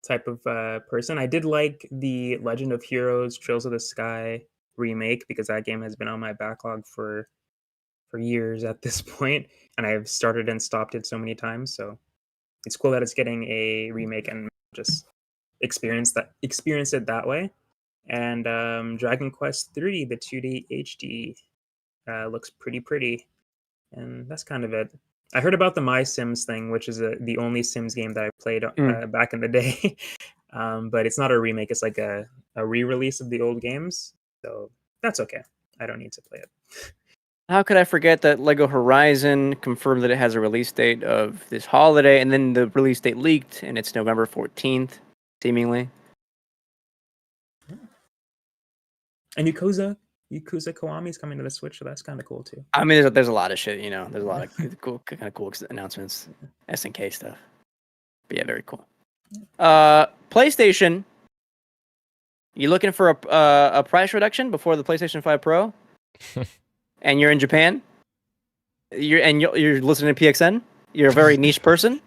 type of person. I did like the Legend of Heroes Trails of the Sky remake, because that game has been on my backlog for years at this point, and I've started and stopped it so many times. So it's cool that it's getting a remake and just experience it that way. And Dragon Quest 3, the 2D HD, looks pretty, and that's kind of it. I heard about the My Sims thing, which is the only Sims game that I played back in the day. But it's not a remake; it's like a re-release of the old games. So that's okay. I don't need to play it. How could I forget that Lego Horizon confirmed that it has a release date of this holiday, and then the release date leaked, and it's November 14th, seemingly. And Yakuza Kiwami is coming to the Switch, so that's kind of cool too. I mean, there's a lot of shit, There's a lot of cool announcements, SNK stuff. But yeah, very cool. PlayStation. You looking for a price reduction before the PlayStation 5 Pro? And you're in Japan? You're listening to PXN? You're a very niche person.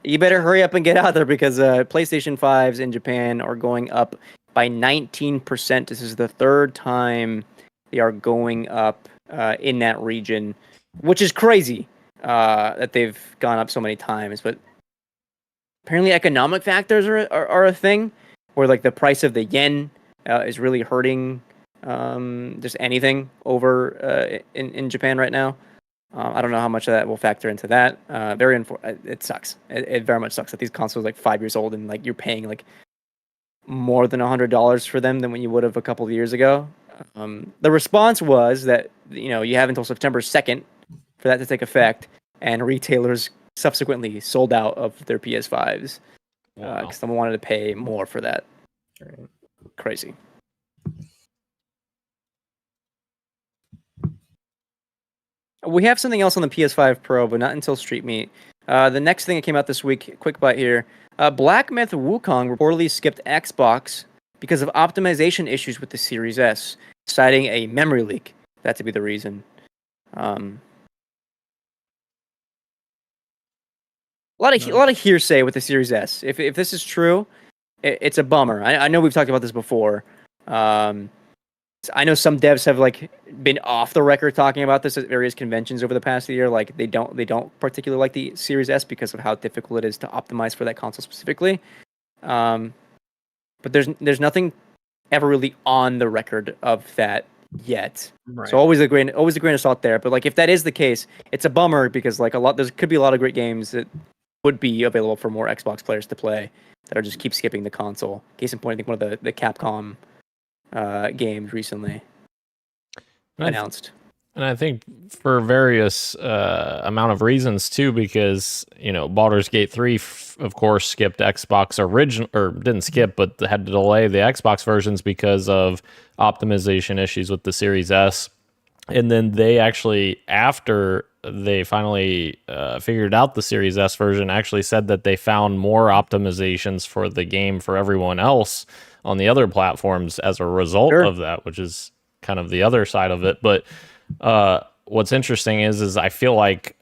You better hurry up and get out there because PlayStation 5s in Japan are going up by 19%. This is the third time they are going up in that region, which is crazy that they've gone up so many times. But apparently economic factors are a thing where like the price of the yen is really hurting just anything over in Japan right now. I don't know how much of that will factor into that. It sucks. It very much sucks that these consoles are like 5 years old and like you're paying like more than $100 for them than when you would have a couple of years ago. The response was that you have until September 2nd for that to take effect, and retailers subsequently sold out of their PS5s because someone wanted to pay more for that. Right. Crazy. We have something else on the PS5 Pro, but not until Street Meet. The next thing that came out this week, quick bite here. Black Myth Wukong reportedly skipped Xbox because of optimization issues with the Series S, citing a memory leak. That to be the reason. A lot of hearsay with the Series S. If this is true, it's a bummer. I know we've talked about this before. I know some devs have like been off the record talking about this at various conventions over the past year. Like they don't particularly like the Series S because of how difficult it is to optimize for that console specifically. But there's nothing ever really on the record of that yet. Right. So always a grain of salt there. But like if that is the case, it's a bummer because like there could be a lot of great games that would be available for more Xbox players to play that are just keep skipping the console. Case in point, I think one of the Capcom games recently announced. And I think for various amount of reasons too, because Baldur's Gate 3 of course skipped Xbox didn't skip, but had to delay the Xbox versions because of optimization issues with the Series S. And then they actually, after they finally figured out the Series S version, actually said that they found more optimizations for the game for everyone else on the other platforms as a result of that, which is kind of the other side of it. But what's interesting is I feel like,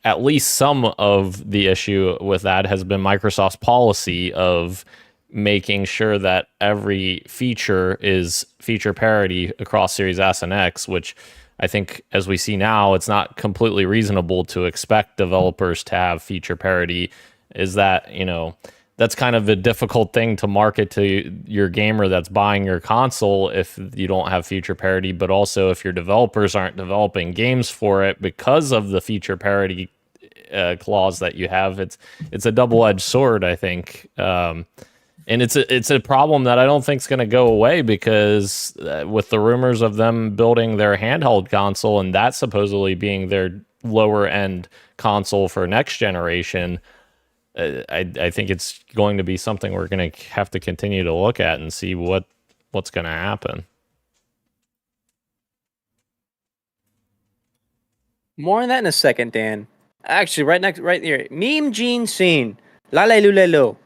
at least some of the issue with that has been Microsoft's policy of making sure that every feature is feature parity across Series S and X, which I think, as we see now, it's not completely reasonable to expect developers to have feature parity. Is that, that's kind of a difficult thing to market to your gamer that's buying your console if you don't have feature parity, but also if your developers aren't developing games for it because of the feature parity clause that you have. It's a double-edged sword, I think. And it's a problem that I don't think is going to go away because with the rumors of them building their handheld console and that supposedly being their lower-end console for next generation, I think it's going to be something we're going to have to continue to look at and see what's going to happen. More on that in a second, Dan. Actually, right here, meme gene scene. La la lu la lu.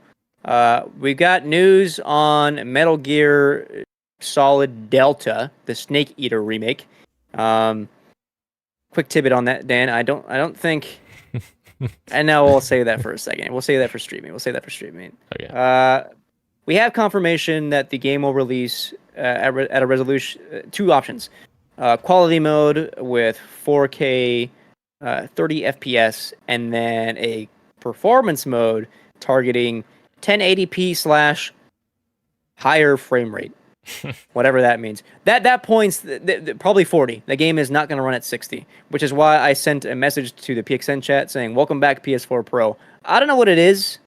We got news on Metal Gear Solid Delta, the Snake Eater remake. Quick tidbit on that, Dan. I don't think. And now we'll save that for a second. We'll save that for streaming. Okay. We have confirmation that the game will release at a resolution, two options. Quality mode with 4K 30 FPS, and then a performance mode targeting 1080p / higher frame rate. whatever that means. That points probably 40. The game is not going to run at 60, which is why I sent a message to the PXN chat saying, "Welcome back, PS4 Pro." I don't know what it is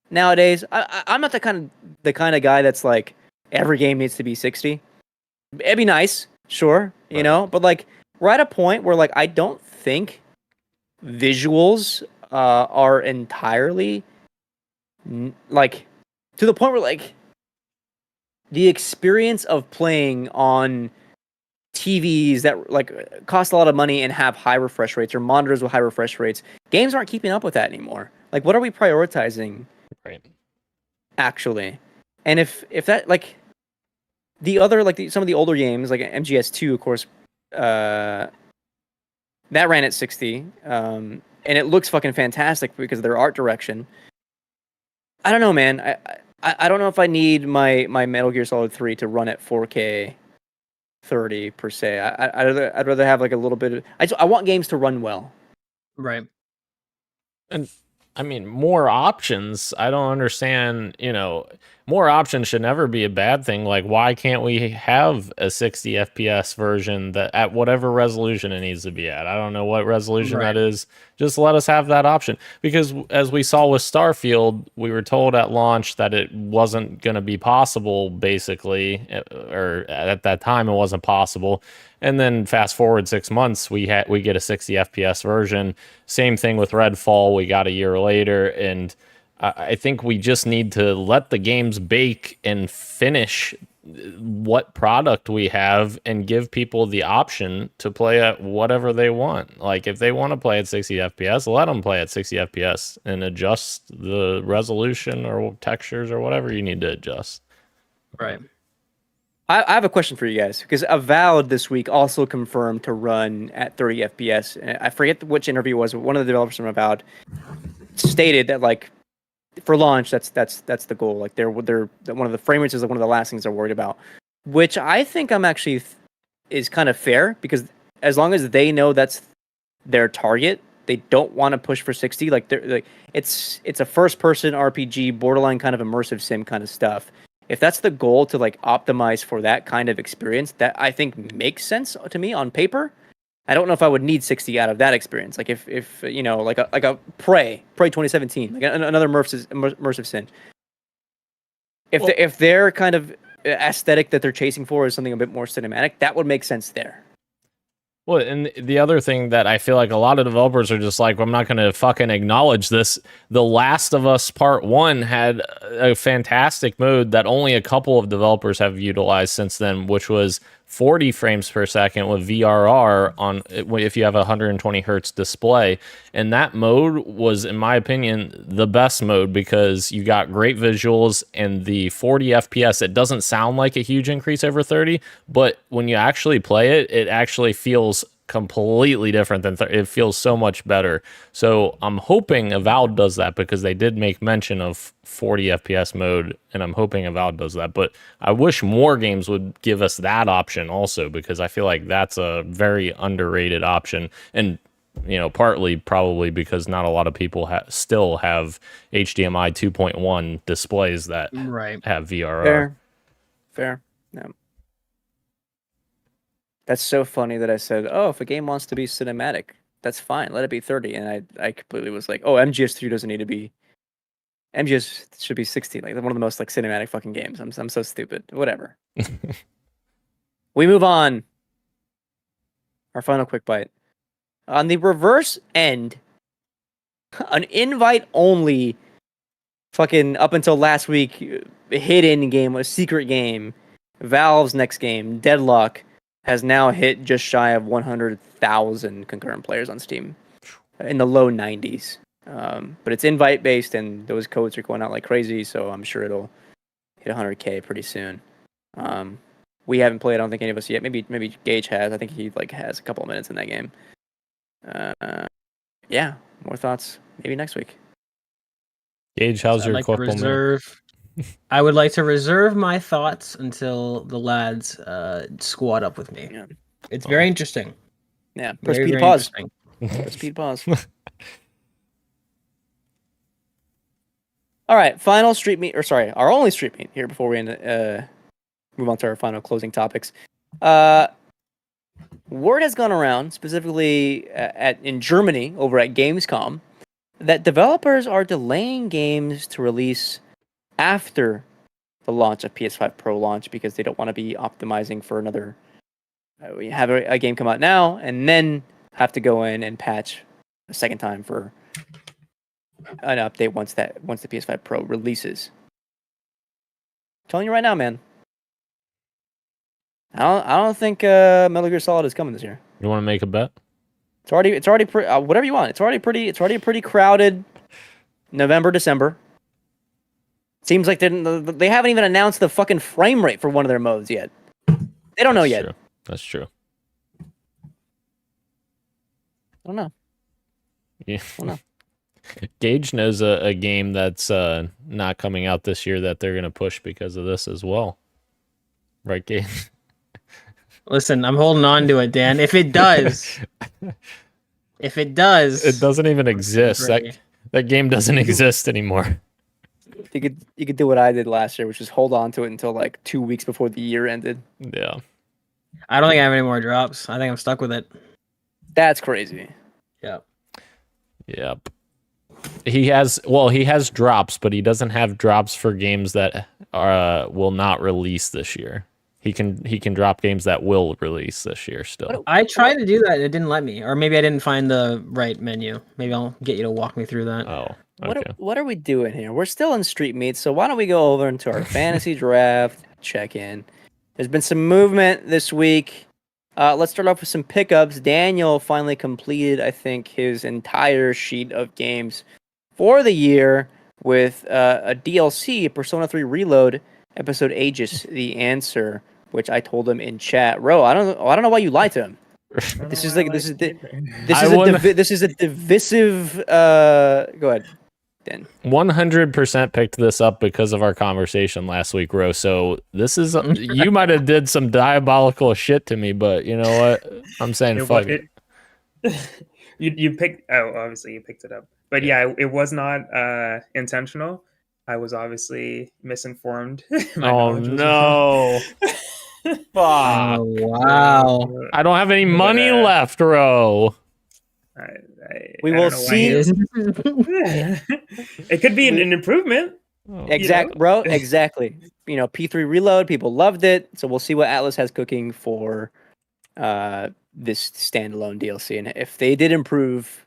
nowadays. I'm not the kind of guy that's like every game needs to be 60. It'd be nice, sure, you know, but like we're at a point where like I don't think visuals are entirely like to the point where like the experience of playing on TVs that like cost a lot of money and have high refresh rates or monitors with high refresh rates, games aren't keeping up with that anymore. Like, what are we prioritizing? Right. Actually, and if that like the other like some of the older games like MGS2, of course, that ran at 60, and it looks fucking fantastic because of their art direction. I don't know, man. I don't know if I need my Metal Gear Solid 3 to run at 4K 30 per se. I'd rather have like a little bit of. I want games to run well. Right. And I mean, more options. I don't understand, you know, more options should never be a bad thing. Like, why can't we have a 60 FPS version that at whatever resolution it needs to be at? I don't know what resolution that is. Just let us have that option. Because as we saw with Starfield, we were told at launch that it wasn't going to be possible, basically, or at that time it wasn't possible. And then fast forward 6 months, we get a 60 FPS version. Same thing with Redfall. We got a year later, and I think we just need to let the games bake and finish what product we have and give people the option to play at whatever they want. Like if they want to play at 60 FPS, let them play at 60 FPS and adjust the resolution or textures or whatever you need to adjust. Right. I have a question for you guys because Avowed this week also confirmed to run at 30 FPS. And I forget which interview it was, but one of the developers from Avowed stated that like for launch, that's the goal. Like they're one of the frame rates is one of the last things they're worried about, which I think I'm actually is kind of fair because as long as they know that's their target, they don't want to push for 60. Like they're like it's a first person RPG, borderline kind of immersive sim kind of stuff. If that's the goal to like optimize for that kind of experience, that I think makes sense to me on paper. I don't know if I would need 60 out of that experience. Like if you know, like a Prey 2017, like another immersive sim. If their kind of aesthetic that they're chasing for is something a bit more cinematic, that would make sense there. Well, and the other thing that I feel like a lot of developers are just like, well, I'm not going to fucking acknowledge this. The Last of Us Part 1 had a fantastic mode that only a couple of developers have utilized since then, which was 40 frames per second with VRR on if you have a 120 hertz display. And that mode was, in my opinion, the best mode because you got great visuals and the 40 FPS. It doesn't sound like a huge increase over 30, but when you actually play it, it actually feels completely different than it feels so much better. So I'm hoping Avowed does that because they did make mention of 40 FPS mode, and I'm hoping Avowed does that. But I wish more games would give us that option also because I feel like that's a very underrated option. And you know, partly probably because not a lot of people still have HDMI 2.1 displays that have VRR. Fair. Yeah. That's so funny that I said, oh, if a game wants to be cinematic, that's fine. Let it be 30. And I completely was like, oh, MGS3 doesn't need to be. MGS should be 60. Like one of the most like cinematic fucking games. I'm so stupid. Whatever. We move on. Our final quick bite. On the reverse end, an invite only fucking up until last week hidden game, a secret game, Valve's next game, Deadlock, has now hit just shy of 100,000 concurrent players on Steam, in the low 90s. But it's invite based, and those codes are going out like crazy. So I'm sure it'll hit 100K pretty soon. We haven't played. I don't think any of us yet. Maybe Gage has. I think he like has a couple of minutes in that game. Yeah. More thoughts maybe next week. Gage, how's your couple? I would like to reserve my thoughts until the lads squad up with me. Yeah. It's very interesting. Yeah, press speed pause. Press speed pause. All right, final street meet, or sorry, our only street meet here before we end move on to our final closing topics. Word has gone around, specifically in Germany, over at Gamescom, that developers are delaying games to release after the launch of PS5 Pro launch because they don't want to be optimizing for another. We have a game come out now and then have to go in and patch a second time for an update once the PS5 Pro releases. I'm telling you right now, man. I don't think Metal Gear Solid is coming this year. You want to make a bet? It's already whatever you want. It's already a pretty crowded November, December. Seems like they haven't even announced the fucking frame rate for one of their modes yet. They don't know yet. True. That's true. I don't know. Yeah. I don't know. Gage knows a game that's not coming out this year that they're going to push because of this as well. Right, Gage? Listen, I'm holding on to it, Dan. If it does, it doesn't even exist. That game doesn't exist anymore. You could do what I did last year, which is hold on to it until like 2 weeks before the year ended. Yeah. I don't think I have any more drops. I think I'm stuck with it. That's crazy. Yep. Yep. He has drops, but he doesn't have drops for games that will not release this year. He can drop games that will release this year still. I tried to do that and it didn't let me. Or maybe I didn't find the right menu. Maybe I'll get you to walk me through that. Oh. Okay. What are we doing here? We're still in Street Meat, so why don't we go over into our fantasy draft check-in? There's been some movement this week. Let's start off with some pickups. Daniel finally completed, I think, his entire sheet of games for the year with a DLC, Persona 3 Reload, episode Aegis, The Answer, which I told him in chat. Ro, I don't know why you lied to him. This is a divisive. Go ahead, Dan. 100% picked this up because of our conversation last week, Ro. So this is you might have did some diabolical shit to me, but you know what? I'm saying fuck it. You picked. Oh, obviously you picked it up, but yeah, it was not intentional. I was obviously misinformed. Oh no. Fuck. Oh, wow. I don't have any money left, Ro. We will see. It could be an improvement. Exactly. You know, P3 Reload, people loved it. So we'll see what Atlas has cooking for this standalone DLC. And if they did improve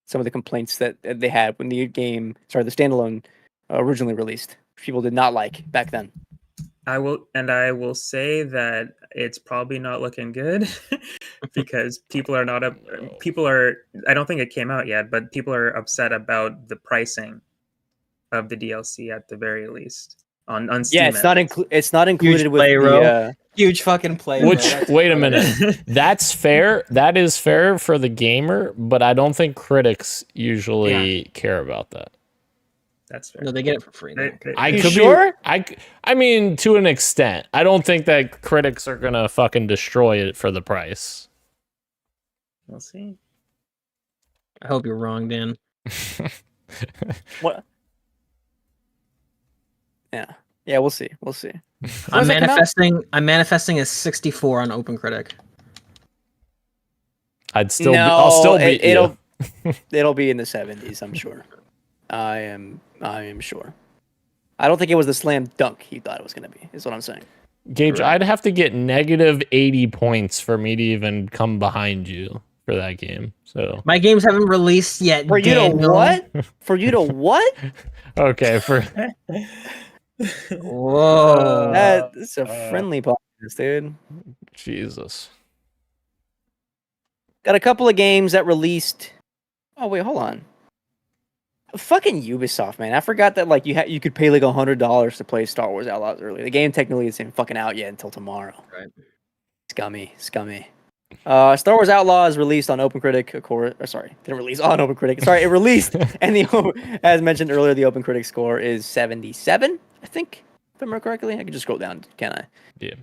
some of the complaints that they had when the standalone originally released, people did not like back then. I will say that it's probably not looking good because people are I don't think it came out yet, but people are upset about the pricing of the DLC at the very least on Steam. Yeah, it's not included Huge with play, the huge fucking play. Which wait a minute. That's fair. That is fair for the gamer, but I don't think critics usually care about that. That's fair. No, they get it for free. I mean, to an extent. I don't think that critics are gonna fucking destroy it for the price. We'll see. I hope you're wrong, Dan. What? Yeah, we'll see. I'm manifesting a 64 on OpenCritic. I'll still beat you. It'll be in the 70s, I'm sure. I am sure. I don't think it was the slam dunk he thought it was going to be, is what I'm saying. Gage, I'd have to get negative 80 points for me to even come behind you for that game. So my games haven't released yet. For you to what? For you to what? Okay, Whoa. That's a friendly podcast, dude. Jesus. Got a couple of games that released. Oh wait, hold on. Fucking Ubisoft, man! I forgot that you could pay like $100 to play Star Wars Outlaws early. The game technically isn't fucking out yet until tomorrow. Right. Scummy. Star Wars Outlaws released on OpenCritic. Of course, didn't release on OpenCritic. Sorry, it released, and as mentioned earlier, the OpenCritic score is 77. I think, if I remember correctly. I can just scroll down, can I? Yeah.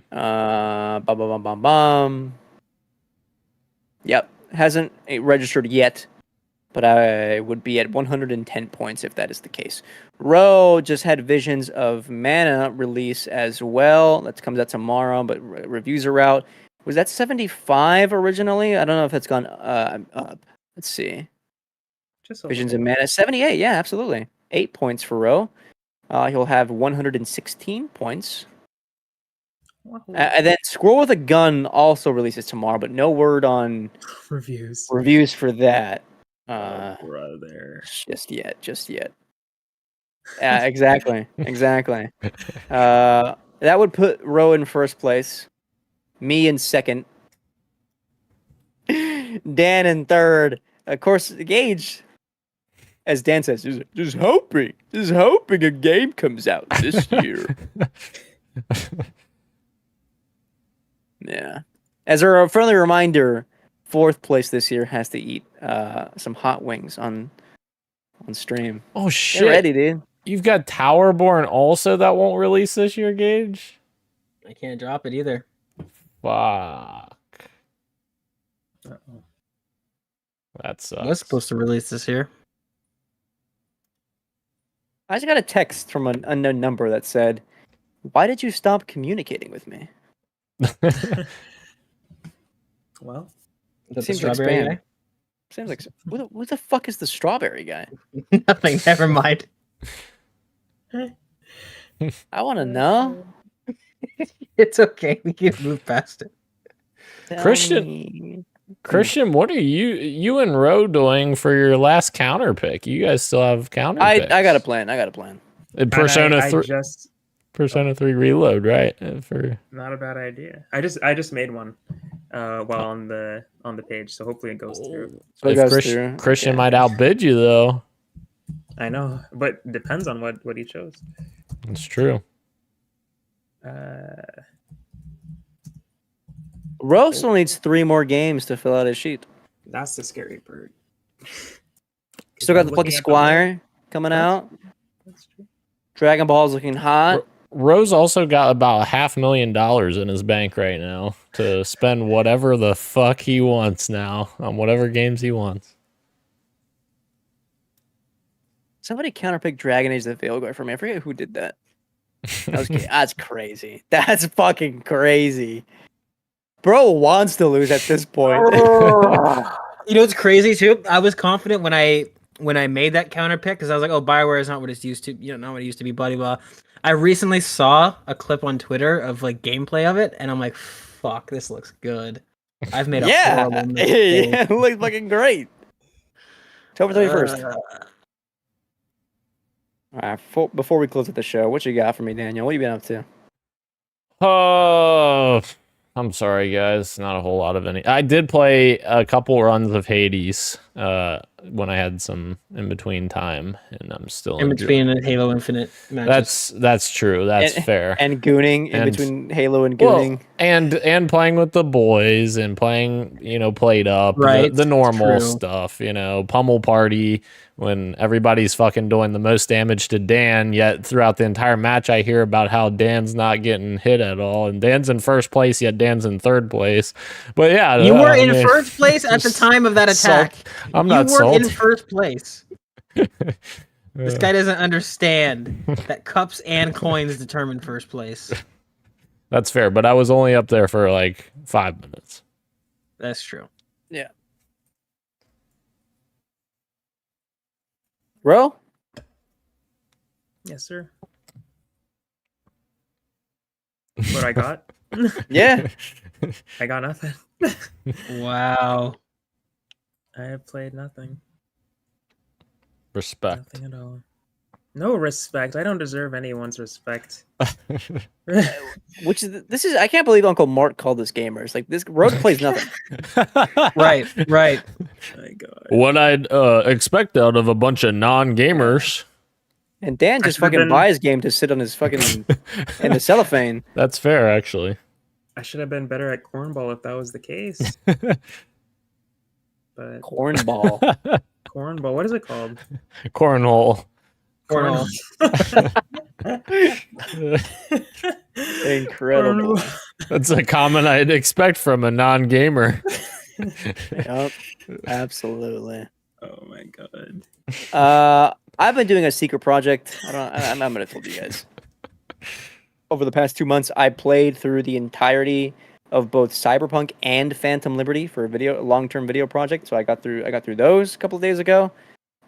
Yep, hasn't registered yet but I would be at 110 points if that is the case. Ro just had Visions of Mana release as well. That comes out tomorrow, but reviews are out. Was that 75 originally? I don't know if it's gone up. Let's see. Just a Visions of little. Mana, 78. Yeah, absolutely. 8 points for Ro. He'll have 116 points. Wow. And then Squirrel with a Gun also releases tomorrow, but no word on Reviews. reviews for that. Brother. Just yet. Yeah, exactly. That would put Ro in first place, me in second, Dan in third. Of course, Gage, as Dan says, just hoping a game comes out this year. Yeah. As a friendly reminder, fourth place this year has to eat some hot wings on stream. Oh Get shit! ready, dude. You've got Towerborn also that won't release this year, Gage. I can't drop it either. Fuck. Uh-oh. That sucks. It was supposed to release this year. I just got a text from an unknown number that said, "Why did you stop communicating with me?" Well, Is that the Seems like strawberry spam. guy? Seems like who the fuck is the strawberry guy? Nothing. Never mind. I want to know. It's okay. We can move past it. Tell Christian- me. Christian, what are you and Ro doing for your last counter pick? You guys still have counter picks. I got a plan. Persona I 3 just Persona 3 Reload, right? For not a bad idea. I just made one while on the page, so hopefully it goes through. So it if goes through. Christian Okay. might outbid you though. I know, but depends on what he chose. It's true. Ro still needs 3 more games to fill out his sheet. That's the scary part. Still got the Looking Plucky at the Squire coming out. That's true. Dragon Ball's looking hot. Rose also got about $500,000 in his bank right now to spend whatever the fuck he wants now on whatever games he wants. Somebody counterpicked Dragon Age the Veilguard for me. I forget who did that. That's crazy. That's fucking crazy. Bro wants to lose at this point. You know what's crazy too? I was confident when I made that counter pick because I was like, "Oh, Bioware is not what it's used to. Not what it used to be." Blah blah. I recently saw a clip on Twitter of like gameplay of it, and I'm like, "Fuck, this looks good." I've made a horrible mistake. Yeah, it looks fucking great. October 31st. All right, before we close with the show, what you got for me, Daniel? What you been up to? Oh, I'm sorry, guys. Not a whole lot of any. I did play a couple runs of Hades when I had some in between time, and I'm still In between Halo Infinite matches. That's true. That's fair. And gooning in And- between Halo and Well, gooning. and playing with the boys and playing, played up, Right, the normal true. stuff, pummel party when everybody's fucking doing the most damage to Dan, yet throughout the entire match I hear about how Dan's not getting hit at all, and Dan's in first place, yet Dan's in third place. But yeah, You were I in mean, first place at the time of that attack. I'm You not were in salty. first place. This guy doesn't understand that cups and coins determine first place. That's fair, but I was only up there for like 5 minutes. That's true. Bro? Yes, sir. What I got? Yeah. I got nothing. Wow. I have played nothing. Respect. Nothing at all. No respect. I don't deserve anyone's respect. Which is this is I can't believe Uncle Mark called this gamers. Like this Road plays nothing. Right. My God. What I'd expect out of a bunch of non-gamers. And Dan I just should've fucking been- buys game to sit on his fucking in the cellophane. That's fair, actually. I should have been better at cornball if that was the case. But Cornball. cornball, what is it called? Cornhole. Cornhole. Incredible. That's a comment I'd expect from a non-gamer. Yep. Absolutely. Oh my god. I've been doing a secret project. I'm gonna tell you guys. Over the past 2 months, I played through the entirety of both Cyberpunk and Phantom Liberty for a long-term video project. So I got through those a couple of days ago,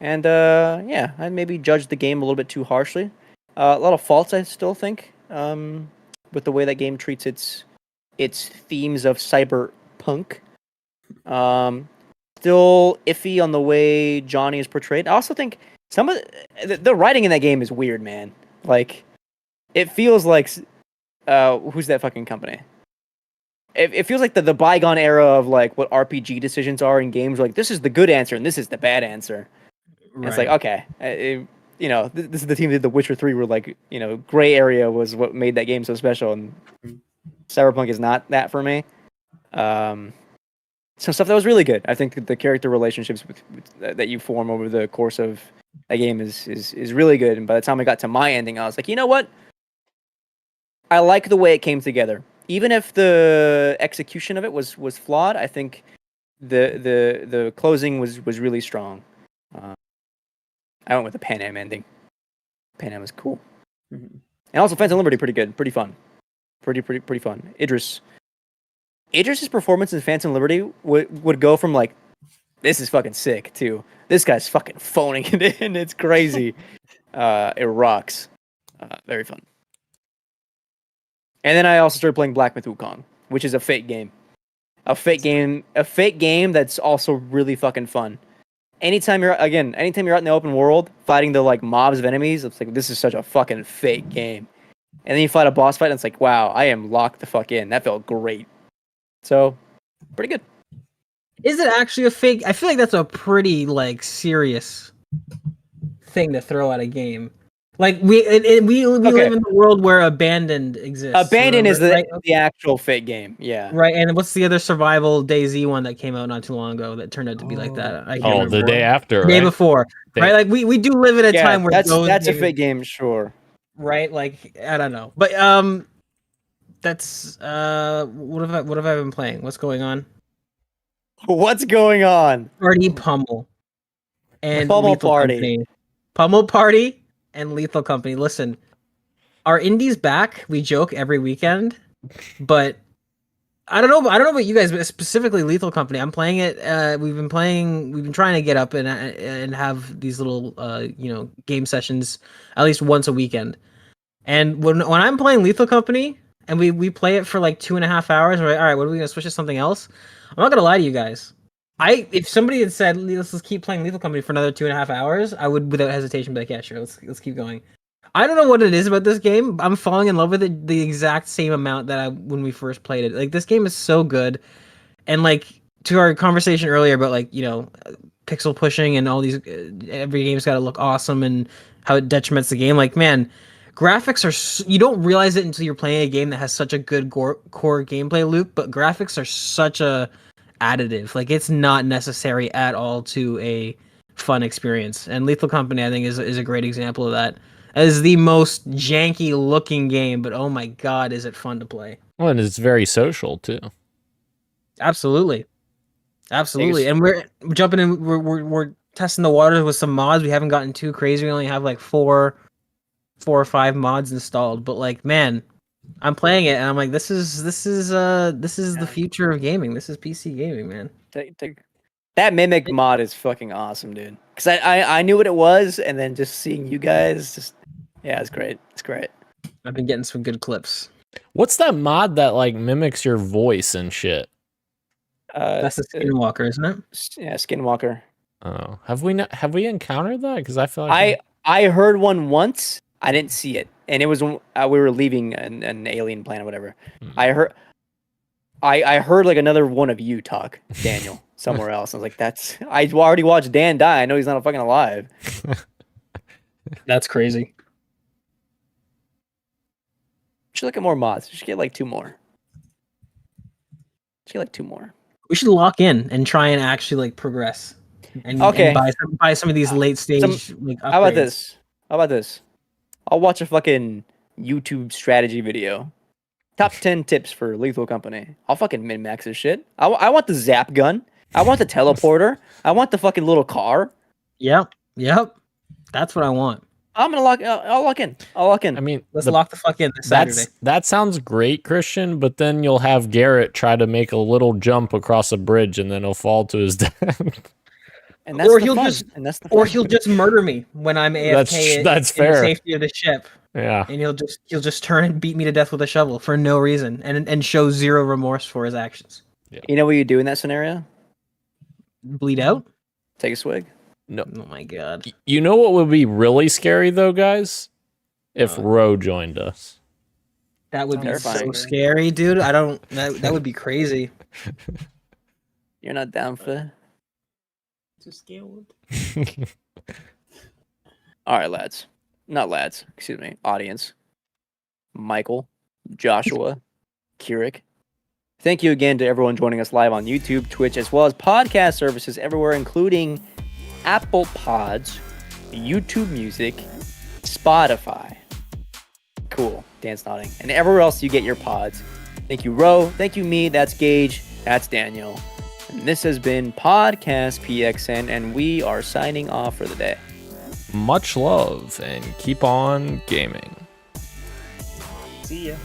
and yeah, I maybe judged the game a little bit too harshly. A lot of faults, I still think, with the way that game treats its themes of cyberpunk. Still iffy on the way Johnny is portrayed. I also think some of the writing in that game is weird, man. Like, it feels like, who's that fucking company? It feels like the bygone era of like what RPG decisions are in games. Like, this is the good answer and this is the bad answer. And it's like, okay, this is the team that did The Witcher 3, where like, gray area was what made that game so special, and Cyberpunk is not that for me. Some stuff that was really good. I think the character relationships that you form over the course of a game is really good. And by the time I got to my ending, I was like, you know what? I like the way it came together. Even if the execution of it was flawed, I think the closing was really strong. I went with the Pan Am ending. Pan Am was cool. Mm-hmm. And also Phantom Liberty, pretty good, pretty fun. Pretty fun. Idris's performance in Phantom Liberty would go from like, this is fucking sick, to this guy's fucking phoning it in. It's crazy. It rocks. Very fun. And then I also started playing Black Myth Wukong, which is a fake game. A fake game that's also really fucking fun. Anytime you're out in the open world fighting the like mobs of enemies, it's like, this is such a fucking fake game. And then you fight a boss fight and it's like, wow, I am locked the fuck in. That felt great. So, pretty good. Is it actually a fake? I feel like that's a pretty like serious thing to throw at a game. Like we live in a world where Abandoned exists. Abandoned is the actual fake game. Yeah. Right. And what's the other survival DayZ one that came out not too long ago that turned out to be like that? I can't remember. The day after, the day before, right? Like we do live in a time where that's a fake game, sure. Right? Like, I don't know, but that's what have I been playing? What's going on? What's going on? Party Pummel and Pummel Party. Pummel Party and Lethal Company. Listen, our indies back. We joke every weekend, but I don't know about you guys, but specifically Lethal Company. I'm playing it. We've been trying to get up and have these little game sessions at least once a weekend. And when I'm playing Lethal Company and we play it for like 2.5 hours, we're like, all right, what are we gonna switch to something else? I'm not gonna lie to you guys. If somebody had said, let's just keep playing Lethal Company for another 2.5 hours, I would without hesitation be like, yeah, sure, let's keep going. I don't know what it is about this game. I'm falling in love with it the exact same amount that when we first played it. Like, this game is so good. And like, to our conversation earlier about like, pixel pushing and all these, every game's got to look awesome and how it detriments the game. Like, man, graphics are, you don't realize it until you're playing a game that has such a good core gameplay loop, but graphics are such a additive. Like, it's not necessary at all to a fun experience. And Lethal Company, I think, is a great example of that. As the most janky looking game, but oh my god, is it fun to play. Well, and it's very social too. Absolutely. And we're jumping in, we're testing the waters with some mods. We haven't gotten too crazy. We only have like four or five mods installed, but like, man, I'm playing it and I'm like, this is the future of gaming. This is PC gaming, man. That Mimic mod is fucking awesome, dude. Because I knew what it was, and then just seeing you guys, it's great. It's great. I've been getting some good clips. What's that mod that like mimics your voice and shit? That's the Skinwalker, isn't it? Yeah, Skinwalker. Oh, have we encountered that? Because I feel like I heard one once. I didn't see it, and it was when we were leaving an alien planet, or whatever. I heard like another one of you talk, Daniel, somewhere else. I was like, I already watched Dan die. I know he's not fucking alive. That's crazy. We should look at more mods. We should get like 2 more. We should lock in and try and actually like progress. And buy some of these late stage like upgrades. How about this? I'll watch a fucking YouTube strategy video. Top 10 tips for Lethal Company. I'll fucking min-max this shit. I want the zap gun. I want the teleporter. I want the fucking little car. Yep. That's what I want. I'm gonna lock. I'll lock in. I mean, Let's lock the fuck in this Saturday. that sounds great, Christian. But then you'll have Garrett try to make a little jump across a bridge, and then he'll fall to his death. And that's Or the he'll fun. just- And that's the Or fun. he'll just murder me when I'm AFK That's in fair. the safety of the ship, Yeah. and he'll just turn and beat me to death with a shovel for no reason, and show zero remorse for his actions. You know what you do in that scenario? Bleed out? Take a swig. No. Oh my god. You know what would be really scary though, guys? If Ro joined us. That would be Terrifying. so scary, dude. I don't. That would be crazy. You're not down for that? Too scared. All right, lads. Not lads. Excuse me. Audience. Michael, Joshua, Kirik. Thank you again to everyone joining us live on YouTube, Twitch, as well as podcast services everywhere, including Apple Pods, YouTube Music, Spotify. Cool. Dan's nodding. And everywhere else you get your pods. Thank you, Ro. Thank you, me. That's Gage. That's Daniel. And this has been Podcast PXN, and we are signing off for the day. Much love and keep on gaming. See ya.